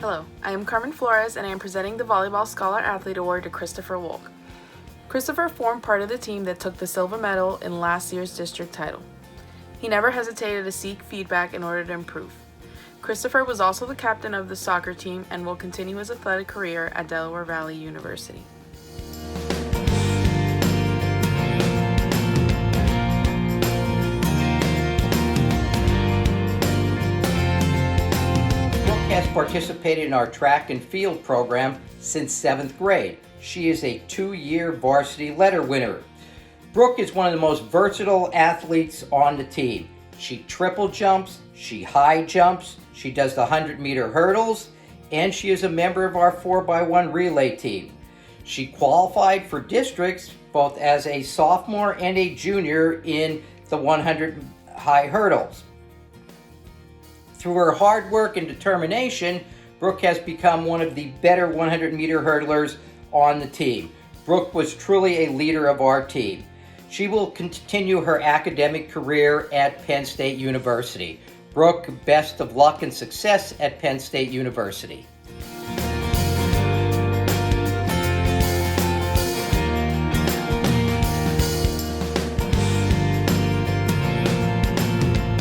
Hello, I am Carmen Flores and I am presenting the Volleyball Scholar Athlete Award to Christopher Wolk. Christopher formed part of the team that took the silver medal in last year's district title. He never hesitated to seek feedback in order to improve. Christopher was also the captain of the soccer team and will continue his athletic career at Delaware Valley University. Brooke has participated in our track and field program since 7th grade. She is a 2-year varsity letter winner. Brooke is one of the most versatile athletes on the team. She triple jumps, she high jumps, she does the 100-meter hurdles, and she is a member of our 4x1 relay team. She qualified for districts both as a sophomore and a junior in the 100 high hurdles. Through her hard work and determination, Brooke has become one of the better 100-meter hurdlers on the team. Brooke was truly a leader of our team. She will continue her academic career at Penn State University. Brooke, best of luck and success at Penn State University.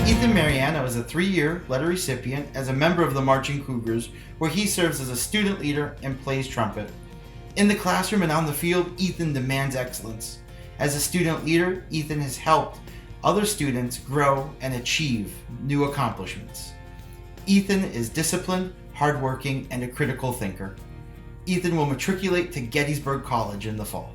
Ethan Mariano is a 3-year letter recipient as a member of the Marching Cougars, where he serves as a student leader and plays trumpet. In the classroom and on the field, Ethan demands excellence. As a student leader, Ethan has helped other students grow and achieve new accomplishments. Ethan is disciplined, hardworking, and a critical thinker. Ethan will matriculate to Gettysburg College in the fall.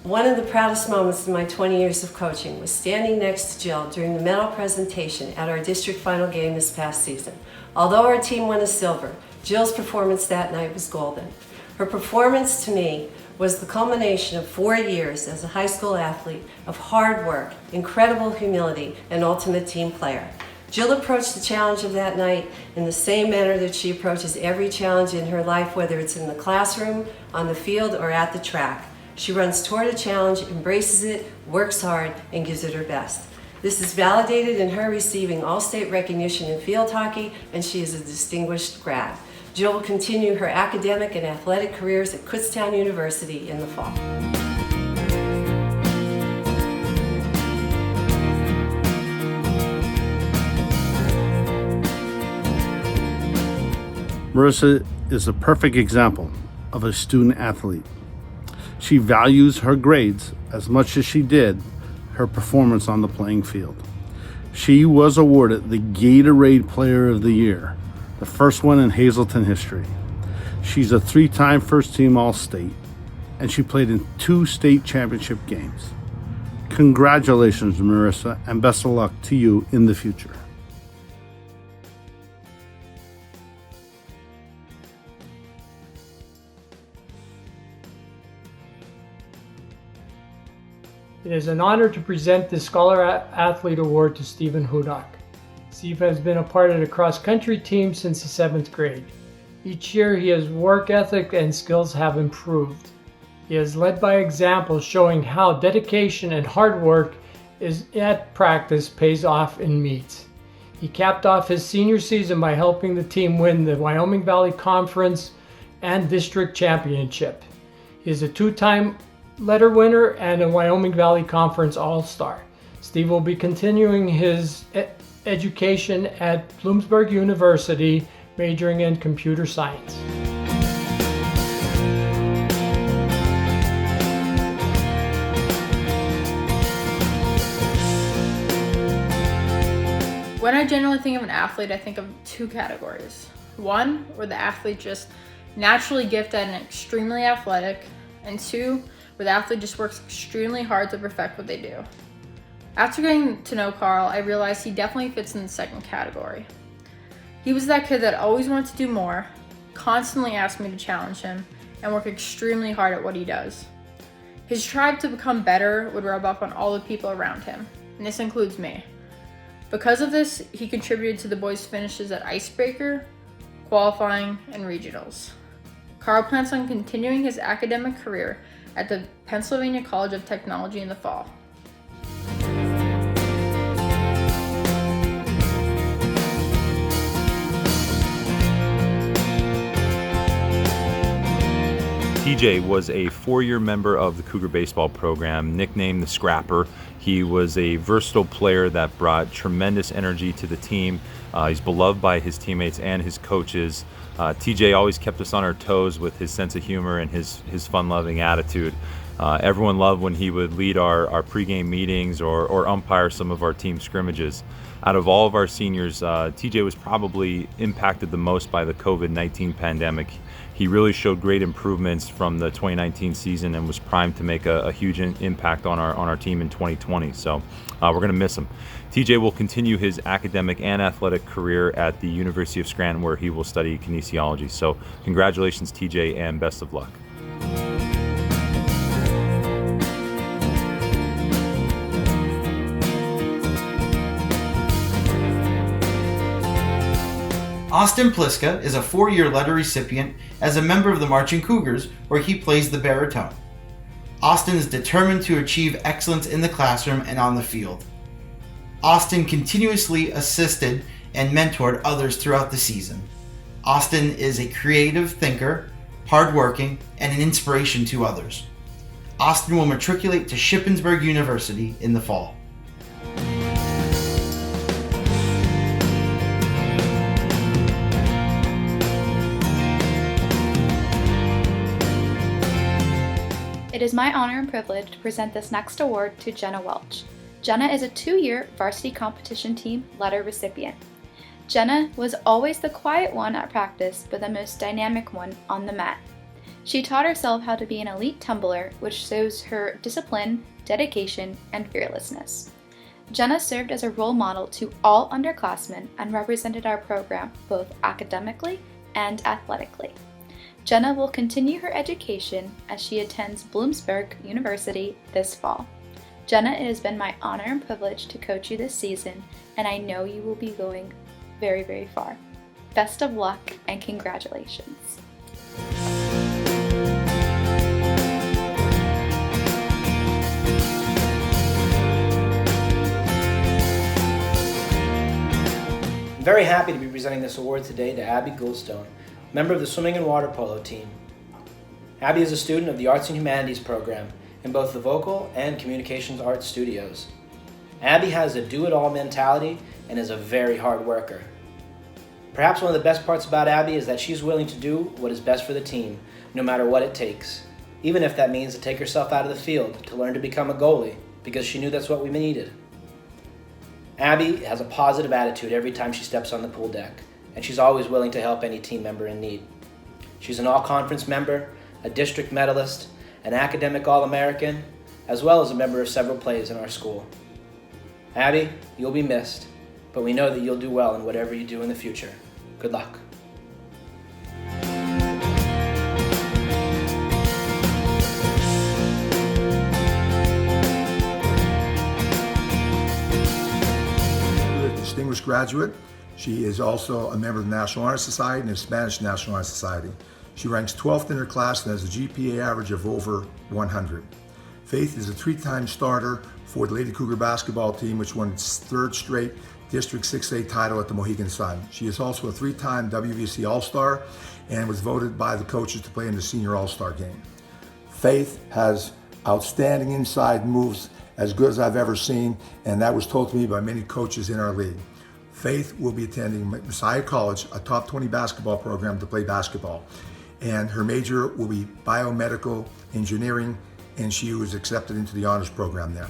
One of the proudest moments in my 20 years of coaching was standing next to Jill during the medal presentation at our district final game this past season. Although our team won a silver, Jill's performance that night was golden. Her performance to me was the culmination of 4 years as a high school athlete of hard work, incredible humility, and ultimate team player. Jill approached the challenge of that night in the same manner that she approaches every challenge in her life, whether it's in the classroom, on the field, or at the track. She runs toward a challenge, embraces it, works hard, and gives it her best. This is validated in her receiving all-state recognition in field hockey, and she is a distinguished grad. Jill will continue her academic and athletic careers at Kutztown University in the fall. Marissa is a perfect example of a student athlete. She values her grades as much as she did her performance on the playing field. She was awarded the Gatorade Player of the Year, the first one in Hazleton history. She's a 3-time first-team All-State, and she played in 2 state championship games. Congratulations, Marissa, and best of luck to you in the future. It is an honor to present the Scholar Athlete Award to Stephen Hudak. Steve has been a part of the cross-country team since the 7th grade. Each year his work ethic and skills have improved. He has led by example, showing how dedication and hard work is at practice pays off in meets. He capped off his senior season by helping the team win the Wyoming Valley Conference and District Championship. He is a 2-time letter winner and a Wyoming Valley Conference All-Star. Steve will be continuing his education at Bloomsburg University, majoring in computer science. When I generally think of an athlete, I think of 2 categories. One, where the athlete just naturally gifted and extremely athletic, and 2, where the athlete just works extremely hard to perfect what they do. After getting to know Carl, I realized he definitely fits in the second category. He was that kid that always wanted to do more, constantly asks me to challenge him and work extremely hard at what he does. His drive to become better would rub off on all the people around him, and this includes me. Because of this, he contributed to the boys' finishes at Icebreaker, qualifying, and regionals. Carl plans on continuing his academic career at the Pennsylvania College of Technology in the fall. TJ was a 4-year member of the Cougar baseball program, nicknamed the Scrapper. He was a versatile player that brought tremendous energy to the team. He's beloved by his teammates and his coaches. TJ always kept us on our toes with his sense of humor and his fun-loving attitude. Everyone loved when he would lead our pregame meetings or umpire some of our team scrimmages. Out of all of our seniors, TJ was probably impacted the most by the COVID-19 pandemic. He really showed great improvements from the 2019 season and was primed to make a huge impact on our team in 2020. So we're going to miss him. TJ will continue his academic and athletic career at the University of Scranton, where he will study kinesiology. So congratulations, TJ, and best of luck. Austin Pliska is a 4-year letter recipient as a member of the Marching Cougars, where he plays the baritone. Austin is determined to achieve excellence in the classroom and on the field. Austin continuously assisted and mentored others throughout the season. Austin is a creative thinker, hardworking, and an inspiration to others. Austin will matriculate to Shippensburg University in the fall. It is my honor and privilege to present this next award to Jenna Welch. Jenna is a 2-year varsity competition team letter recipient. Jenna was always the quiet one at practice, but the most dynamic one on the mat. She taught herself how to be an elite tumbler, which shows her discipline, dedication, and fearlessness. Jenna served as a role model to all underclassmen and represented our program both academically and athletically. Jenna will continue her education as she attends Bloomsburg University this fall. Jenna, it has been my honor and privilege to coach you this season, and I know you will be going very, very far. Best of luck and congratulations. I'm very happy to be presenting this award today to Abby Goldstone, member of the swimming and water polo team. Abby is a student of the Arts and Humanities program in both the vocal and communications arts studios. Abby has a do-it-all mentality and is a very hard worker. Perhaps one of the best parts about Abby is that she's willing to do what is best for the team, no matter what it takes, even if that means to take herself out of the field to learn to become a goalie, because she knew that's what we needed. Abby has a positive attitude every time she steps on the pool deck, and she's always willing to help any team member in need. She's an all-conference member, a district medalist, an academic All-American, as well as a member of several plays in our school. Abby, you'll be missed, but we know that you'll do well in whatever you do in the future. Good luck. Distinguished graduate. She is also a member of the National Honor Society and the Spanish National Honor Society. She ranks 12th in her class and has a GPA average of over 100. Faith is a 3-time starter for the Lady Cougar basketball team, which won its 3rd straight District 6A title at the Mohegan Sun. She is also a 3-time WVC All-Star and was voted by the coaches to play in the Senior All-Star game. Faith has outstanding inside moves, as good as I've ever seen, and that was told to me by many coaches in our league. Faith will be attending Messiah College, a top 20 basketball program, to play basketball. And her major will be biomedical engineering, and she was accepted into the honors program there.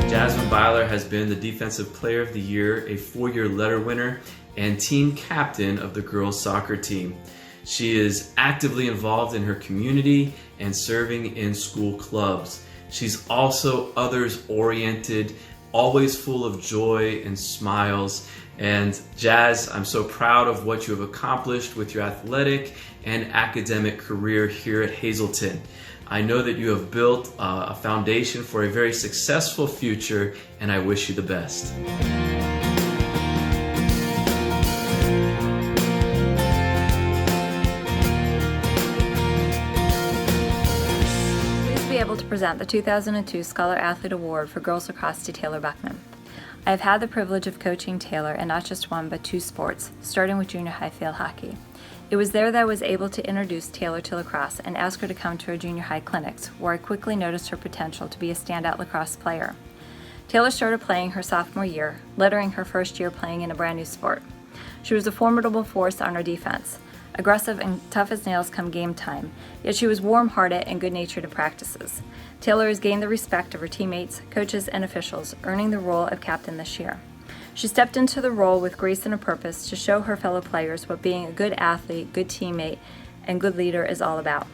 Jasmine Byler has been the Defensive Player of the Year, a 4-year letter winner, and team captain of the girls soccer team. She is actively involved in her community and serving in school clubs. She's also others-oriented, always full of joy and smiles. And Jazz, I'm so proud of what you have accomplished with your athletic and academic career here at Hazleton. I know that you have built a foundation for a very successful future, and I wish you the best. Pleased to be able to present the 2002 Scholar Athlete Award for Girls Lacrosse to Taylor Beckman. I have had the privilege of coaching Taylor in not just one but two sports, starting with junior high field hockey. It was there that I was able to introduce Taylor to lacrosse and ask her to come to our junior high clinics, where I quickly noticed her potential to be a standout lacrosse player. Taylor started playing her sophomore year, lettering her first year playing in a brand new sport. She was a formidable force on our defense, aggressive and tough as nails come game time, yet she was warm-hearted and good-natured at practices. Taylor has gained the respect of her teammates, coaches, and officials, earning the role of captain this year. She stepped into the role with grace and a purpose to show her fellow players what being a good athlete, good teammate, and good leader is all about.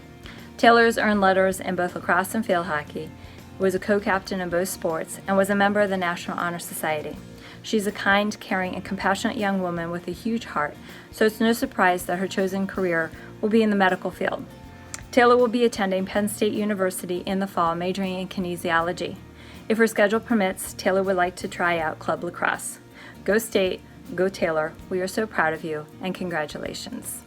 Taylor has earned letters in both lacrosse and field hockey, was a co-captain in both sports, and was a member of the National Honor Society. She's a kind, caring, and compassionate young woman with a huge heart, so it's no surprise that her chosen career will be in the medical field. Taylor will be attending Penn State University in the fall, majoring in kinesiology. If her schedule permits, Taylor would like to try out club lacrosse. Go State, go Taylor, we are so proud of you, and congratulations.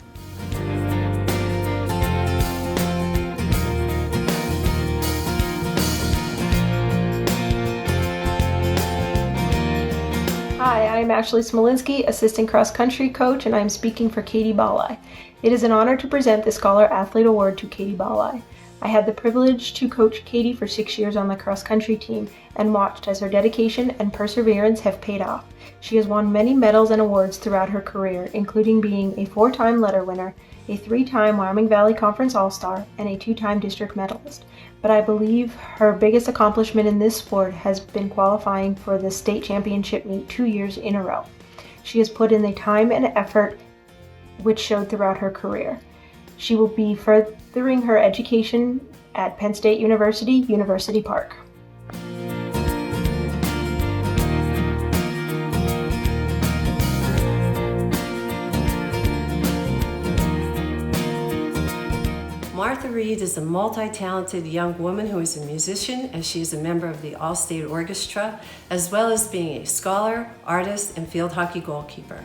Hi, I am Ashley Smolinski, Assistant Cross Country Coach, and I am speaking for Katie Ballai. It is an honor to present the Scholar Athlete Award to Katie Ballai. I had the privilege to coach Katie for 6 years on the cross country team and watched as her dedication and perseverance have paid off. She has won many medals and awards throughout her career, including being a 4-time letter winner, a 3-time Wyoming Valley Conference All-Star, and a 2-time district medalist. But I believe her biggest accomplishment in this sport has been qualifying for the state championship meet 2 years in a row. She has put in the time and effort which showed throughout her career. She will be furthering her education at Penn State University, University Park. Martha Reed is a multi-talented young woman who is a musician, as she is a member of the All-State Orchestra, as well as being a scholar, artist, and field hockey goalkeeper.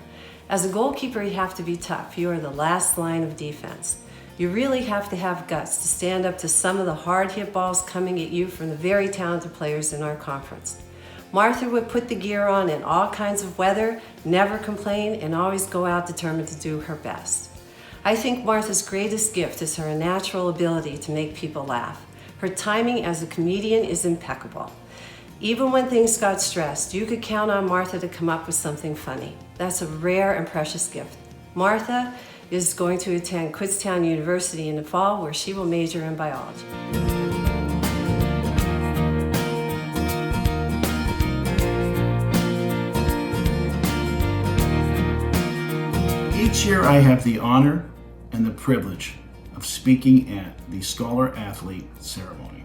As a goalkeeper, you have to be tough. You are the last line of defense. You really have to have guts to stand up to some of the hard-hit balls coming at you from the very talented players in our conference. Martha would put the gear on in all kinds of weather, never complain, and always go out determined to do her best. I think Martha's greatest gift is her natural ability to make people laugh. Her timing as a comedian is impeccable. Even when things got stressed, you could count on Martha to come up with something funny. That's a rare and precious gift. Martha is going to attend Kutztown University in the fall, where she will major in biology. Each year I have the honor and the privilege of speaking at the Scholar Athlete ceremony.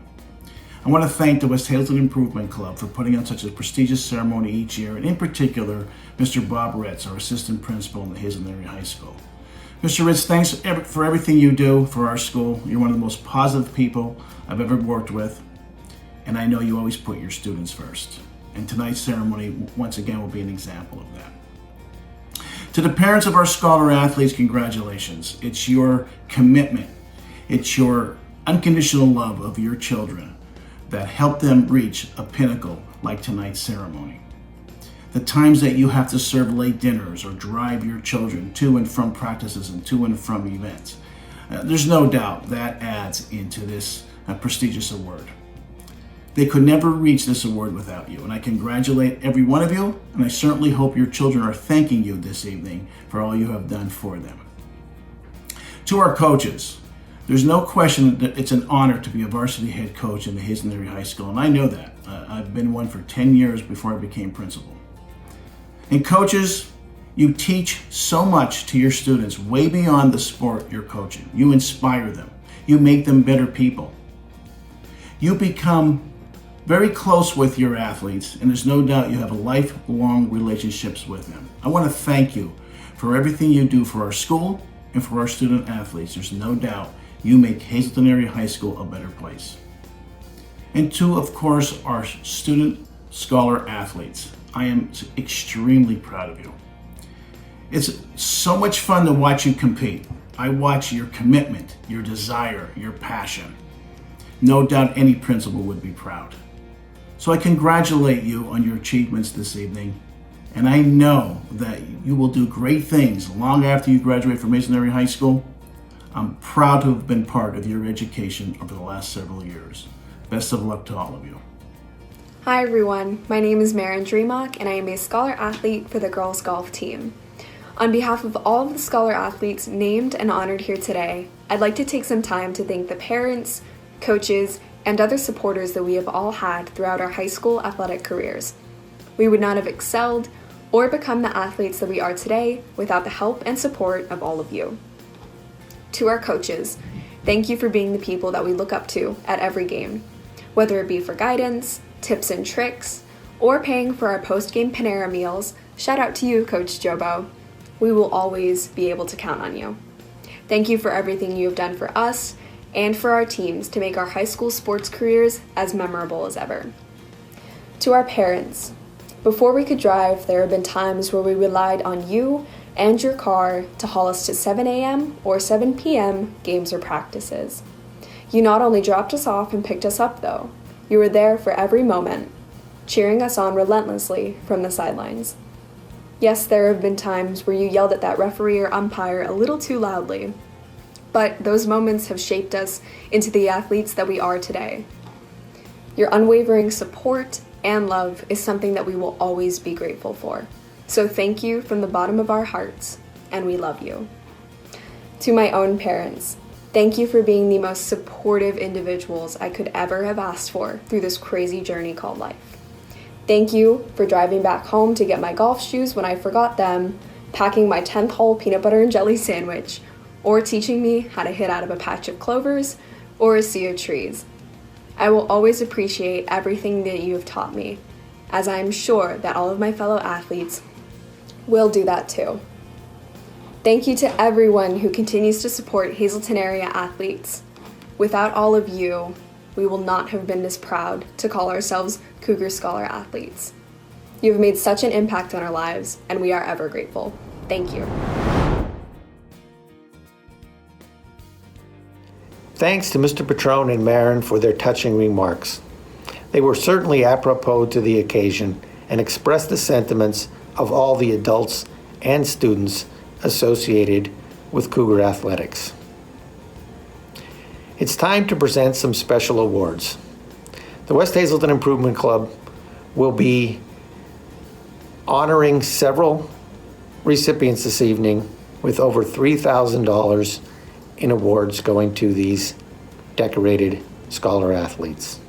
I want to thank the West Hazleton Improvement Club for putting on such a prestigious ceremony each year, and in particular, Mr. Bob Ritz, our assistant principal in the Hazleton Area High School. Mr. Ritz, thanks for everything you do for our school. You're one of the most positive people I've ever worked with, and I know you always put your students first. And tonight's ceremony, once again, will be an example of that. To the parents of our Scholar Athletes, congratulations. It's your commitment, it's your unconditional love of your children that helped them reach a pinnacle like tonight's ceremony. The times that you have to serve late dinners or drive your children to and from practices and to and from events, there's no doubt that adds into this prestigious award. They could never reach this award without you, and I congratulate every one of you, and I certainly hope your children are thanking you this evening for all you have done for them. To our coaches, there's no question that it's an honor to be a varsity head coach in the Hazleton Area High School, and I know that. I've been one for 10 years before I became principal. And coaches, you teach so much to your students way beyond the sport you're coaching. You inspire them. You make them better people. You become very close with your athletes, and there's no doubt you have lifelong relationships with them. I want to thank you for everything you do for our school and for our student athletes. There's no doubt you make Hazleton Area High School a better place. And to, of course, our student scholar athletes. I am extremely proud of you. It's so much fun to watch you compete. I watch your commitment, your desire, your passion. No doubt any principal would be proud. So I congratulate you on your achievements this evening, and I know that you will do great things long after you graduate from Hazleton Area High School. I'm proud to have been part of your education over the last several years. Best of luck to all of you. Hi everyone, my name is Maren Dreamock and I am a scholar athlete for the girls golf team. On behalf of all of the scholar athletes named and honored here today, I'd like to take some time to thank the parents, coaches, and other supporters that we have all had throughout our high school athletic careers. We would not have excelled or become the athletes that we are today without the help and support of all of you. To our coaches, thank you for being the people that we look up to at every game, whether it be for guidance, tips and tricks, or paying for our post-game Panera meals. Shout out to you, Coach Jobo. We will always be able to count on you. Thank you for everything you have done for us and for our teams to make our high school sports careers as memorable as ever. To our parents, before we could drive, there have been times where we relied on you and your car to haul us to 7 a.m. or 7 p.m. games or practices. You not only dropped us off and picked us up though, you were there for every moment, cheering us on relentlessly from the sidelines. Yes, there have been times where you yelled at that referee or umpire a little too loudly, but those moments have shaped us into the athletes that we are today. Your unwavering support and love is something that we will always be grateful for. So thank you from the bottom of our hearts, and we love you. To my own parents, thank you for being the most supportive individuals I could ever have asked for through this crazy journey called life. Thank you for driving back home to get my golf shoes when I forgot them, packing my 10th hole peanut butter and jelly sandwich, or teaching me how to hit out of a patch of clovers or a sea of trees. I will always appreciate everything that you have taught me, as I am sure that all of my fellow athletes will do that too. Thank you to everyone who continues to support Hazleton area athletes. Without all of you, we will not have been this proud to call ourselves Cougar Scholar athletes. You have made such an impact on our lives, and we are ever grateful. Thank you. Thanks to Mr. Petrone and Maren for their touching remarks. They were certainly apropos to the occasion and expressed the sentiments of all the adults and students associated with Cougar athletics. It's time to present some special awards. The West Hazleton Improvement Club will be honoring several recipients this evening with over $3,000 in awards going to these decorated scholar athletes.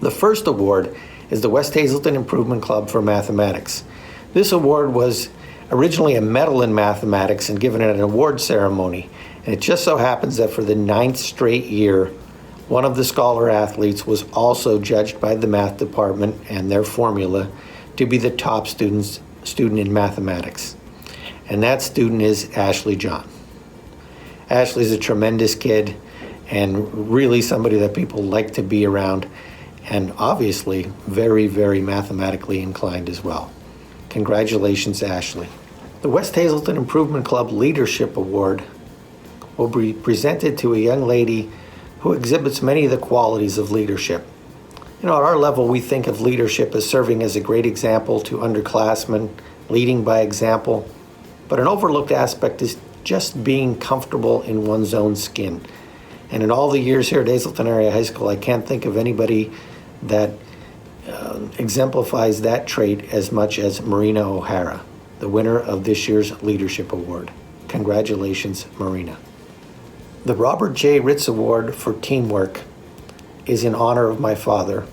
The first award is the West Hazleton Improvement Club for Mathematics. This award was originally a medal in mathematics and given at an award ceremony. And it just so happens that for the 9th straight year, one of the scholar athletes was also judged by the math department and their formula to be the top student in mathematics. And that student is Ashley John. Ashley's a tremendous kid and really somebody that people like to be around, and obviously very, very mathematically inclined as well. Congratulations, Ashley. The West Hazleton Improvement Club Leadership Award will be presented to a young lady who exhibits many of the qualities of leadership. You know, at our level, we think of leadership as serving as a great example to underclassmen, leading by example, but an overlooked aspect is just being comfortable in one's own skin. And in all the years here at Hazleton Area High School, I can't think of anybody that exemplifies that trait as much as Marina O'Hara, the winner of this year's Leadership Award. Congratulations, Marina. The Robert J. Ritz Award for Teamwork is in honor of my father,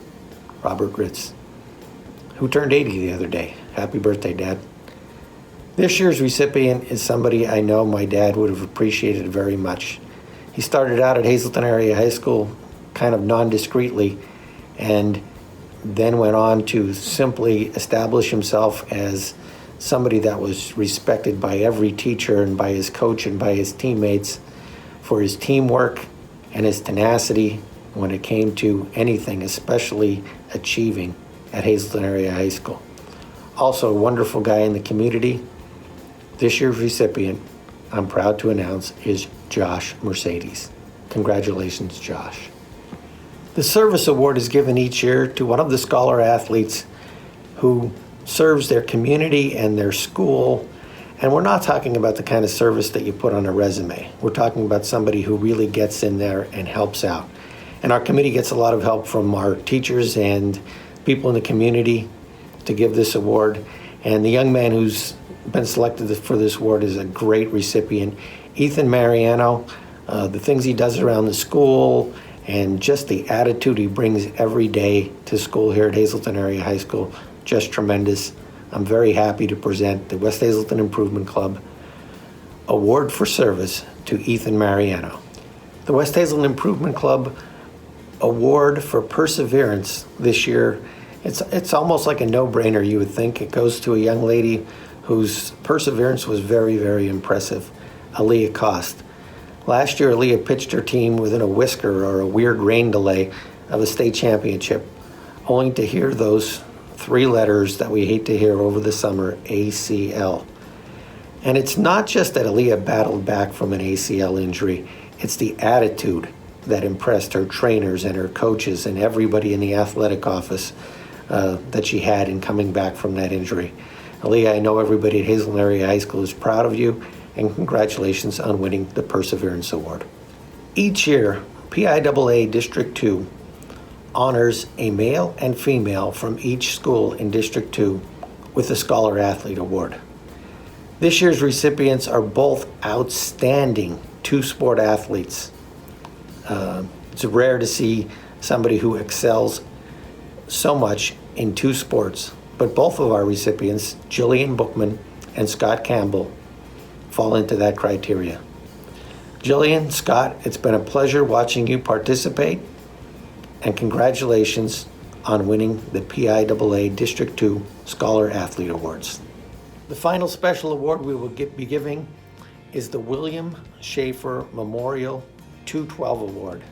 Robert Ritz, who turned 80 the other day. Happy birthday, Dad. This year's recipient is somebody I know my dad would have appreciated very much. He started out at Hazleton Area High School kind of non-discreetly, and then went on to simply establish himself as somebody that was respected by every teacher and by his coach and by his teammates for his teamwork and his tenacity when it came to anything, especially achieving at Hazleton Area High School. Also a wonderful guy in the community. This year's recipient, I'm proud to announce, is Josh Mercedes. Congratulations, Josh. The Service Award is given each year to one of the scholar athletes who serves their community and their school. And we're not talking about the kind of service that you put on a resume. We're talking about somebody who really gets in there and helps out. And our committee gets a lot of help from our teachers and people in the community to give this award. And the young man who's been selected for this award is a great recipient. Ethan Mariano, the things he does around the school and just the attitude he brings every day to school here at Hazleton Area High School, just tremendous. I'm very happy to present the West Hazleton Improvement Club Award for Service to Ethan Mariano. The West Hazleton Improvement Club Award for Perseverance this year, it's almost like a no-brainer, you would think. It goes to a young lady whose perseverance was very, very impressive, Aaliyah Cost. Last year, Aaliyah pitched her team within a whisker or a weird rain delay of a state championship, only to hear those three letters that we hate to hear over the summer, ACL. And it's not just that Aaliyah battled back from an ACL injury, it's the attitude that impressed her trainers and her coaches and everybody in the athletic office that she had in coming back from that injury. Aaliyah, I know everybody at Hazleton Area High School is proud of you, and congratulations on winning the Perseverance Award. Each year, PIAA District 2 honors a male and female from each school in District 2 with the Scholar Athlete Award. This year's recipients are both outstanding two-sport athletes. It's rare to see somebody who excels so much in two sports, but both of our recipients, Jillian Bookman and Scott Campbell, fall into that criteria. Jillian, Scott, it's been a pleasure watching you participate, and congratulations on winning the PIAA District 2 Scholar Athlete Awards. The final special award we will be giving is the William Schaefer Memorial 212 Award.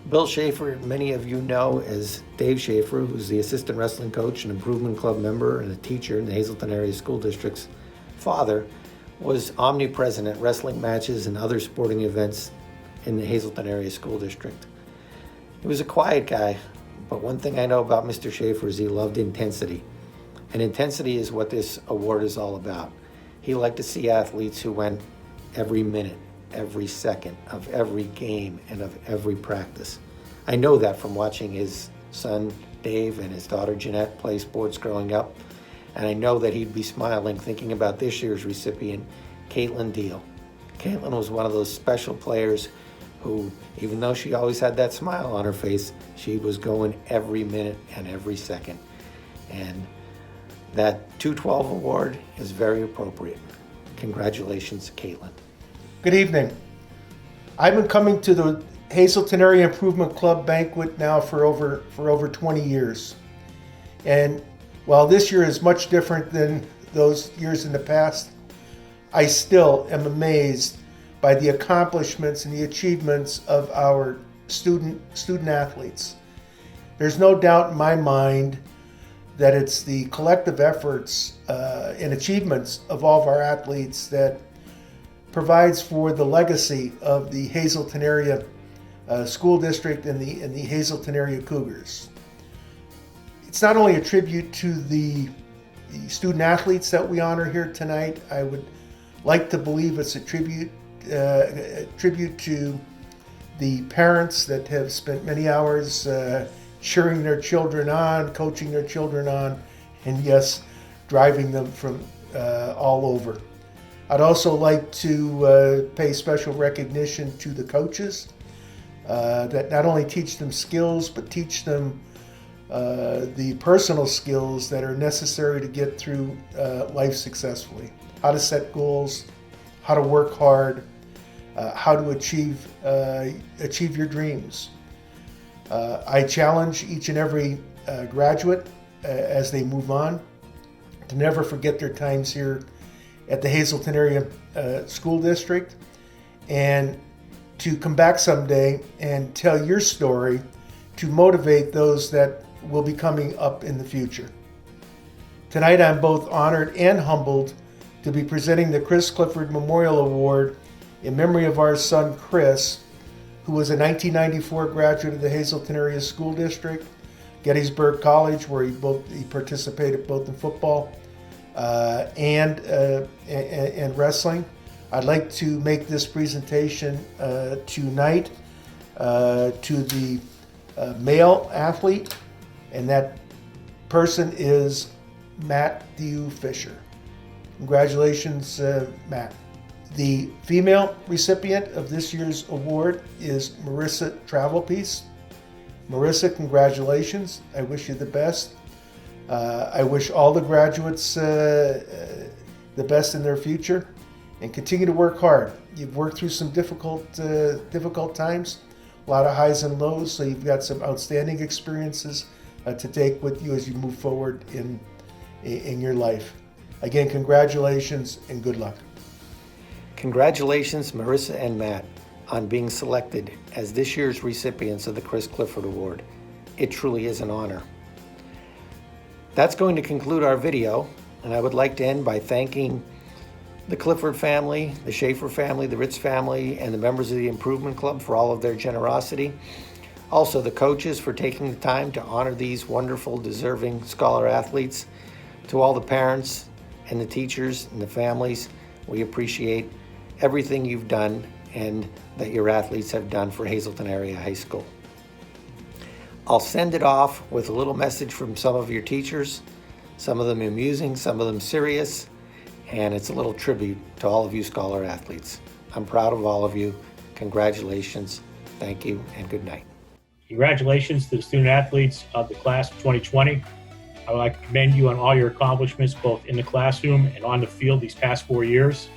Bill Schaefer, many of you know as Dave Schaefer, who's the assistant wrestling coach and improvement club member and a teacher in the Hazleton Area School District's father, was omnipresent at wrestling matches and other sporting events in the Hazleton Area School District. He was a quiet guy, but one thing I know about Mr. Schaefer is he loved intensity. And intensity is what this award is all about. He liked to see athletes who went every minute, every second of every game and of every practice. I know that from watching his son Dave and his daughter Jeanette play sports growing up, and I know that he'd be smiling thinking about this year's recipient, Caitlin Deal. Caitlin was one of those special players who, even though she always had that smile on her face, she was going every minute and every second. And that 212 award is very appropriate. Congratulations, Caitlin. Good evening. I've been coming to the Hazleton Area Improvement Club banquet now for over 20 years. And while this year is much different than those years in the past, I still am amazed by the accomplishments and the achievements of our student athletes. There's no doubt in my mind that it's the collective efforts and achievements of all of our athletes that provides for the legacy of the Hazleton Area School District and the Hazleton Area Cougars. It's not only a tribute to the student athletes that we honor here tonight. I would like to believe it's a tribute to the parents that have spent many hours cheering their children on, coaching their children on, and yes, driving them from all over. I'd also like to pay special recognition to the coaches that not only teach them skills, but teach them the personal skills that are necessary to get through life successfully. How to set goals, how to work hard, how to achieve your dreams. I challenge each and every graduate as they move on to never forget their times here at the Hazleton Area School District, and to come back someday and tell your story to motivate those that will be coming up in the future. Tonight I'm both honored and humbled to be presenting the Chris Clifford Memorial Award in memory of our son Chris, who was a 1994 graduate of the Hazleton Area School District, Gettysburg College, where he participated both in football and wrestling. I'd like to make this presentation tonight to the male athlete, and that person is Matthew Fisher. Congratulations, Matt. The female recipient of this year's award is Marissa Travelpiece. Marissa, congratulations. I wish you the best. I wish all the graduates the best in their future, and continue to work hard. You've worked through some difficult times, a lot of highs and lows, so you've got some outstanding experiences to take with you as you move forward in your life. Again, congratulations and good luck. Congratulations, Marissa and Matt, on being selected as this year's recipients of the Chris Clifford Award. It truly is an honor. That's going to conclude our video, and I would like to end by thanking the Clifford family, the Schaefer family, the Ritz family, and the members of the Improvement Club for all of their generosity. Also, the coaches for taking the time to honor these wonderful, deserving scholar athletes. To all the parents and the teachers and the families, we appreciate everything you've done and that your athletes have done for Hazleton Area High School. I'll send it off with a little message from some of your teachers, some of them amusing, some of them serious, and it's a little tribute to all of you scholar athletes. I'm proud of all of you. Congratulations, thank you, and good night. Congratulations to the student athletes of the class of 2020. I would like to commend you on all your accomplishments, both in the classroom and on the field these past 4 years.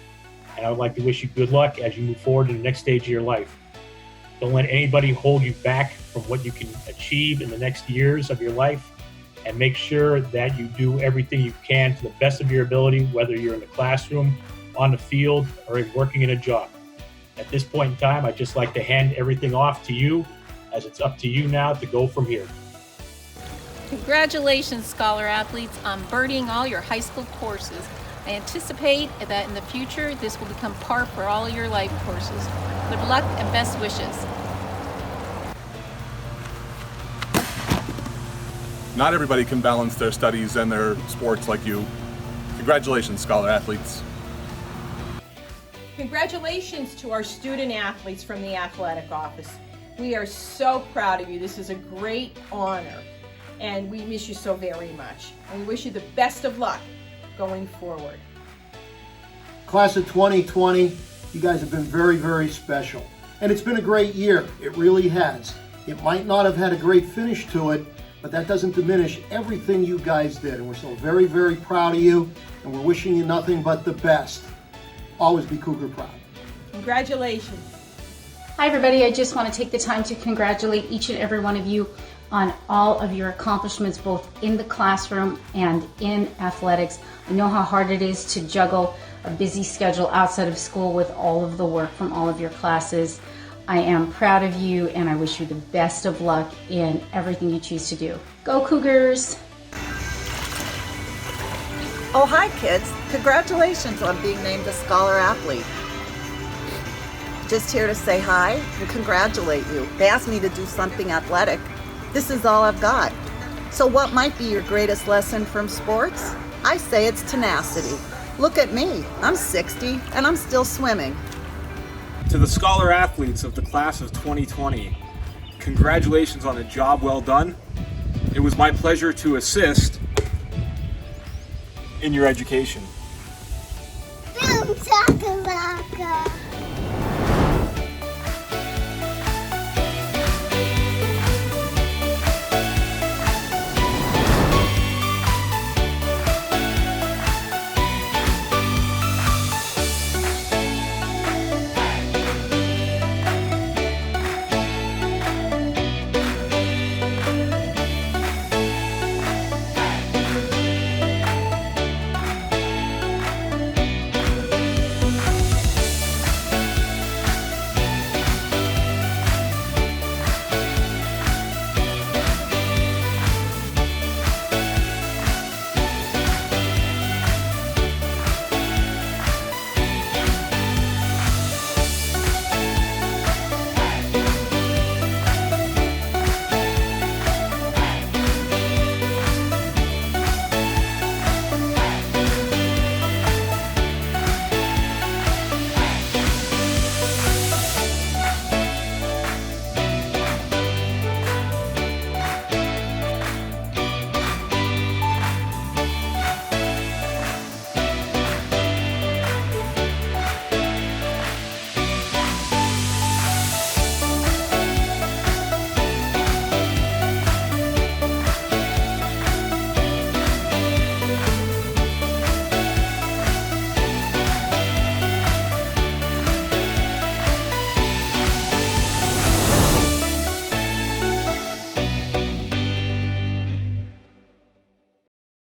And I would like to wish you good luck as you move forward in the next stage of your life. Don't let anybody hold you back from what you can achieve in the next years of your life, and make sure that you do everything you can to the best of your ability, whether you're in the classroom, on the field, or working in a job. At this point in time, I'd just like to hand everything off to you, as it's up to you now to go from here. Congratulations, scholar athletes, on birdieing all your high school courses. I anticipate that in the future, this will become par for all of your life courses. Good luck and best wishes. Not everybody can balance their studies and their sports like you. Congratulations, scholar athletes. Congratulations to our student athletes from the athletic office. We are so proud of you. This is a great honor, and we miss you so very much. And we wish you the best of luck going forward. Class of 2020, you guys have been very, very special. And it's been a great year. It really has. It might not have had a great finish to it, but that doesn't diminish everything you guys did. And we're so very, very proud of you, and we're wishing you nothing but the best. Always be Cougar proud. Congratulations. Hi everybody, I just want to take the time to congratulate each and every one of you on all of your accomplishments, both in the classroom and in athletics. I know how hard it is to juggle a busy schedule outside of school with all of the work from all of your classes. I am proud of you, and I wish you the best of luck in everything you choose to do. Go Cougars! Oh, hi kids. Congratulations on being named a Scholar Athlete. Just here to say hi and congratulate you. They asked me to do something athletic. This is all I've got. So what might be your greatest lesson from sports? I say it's tenacity. Look at me. I'm 60 and I'm still swimming. To the scholar athletes of the class of 2020, congratulations on a job well done. It was my pleasure to assist in your education. Boom, chaka,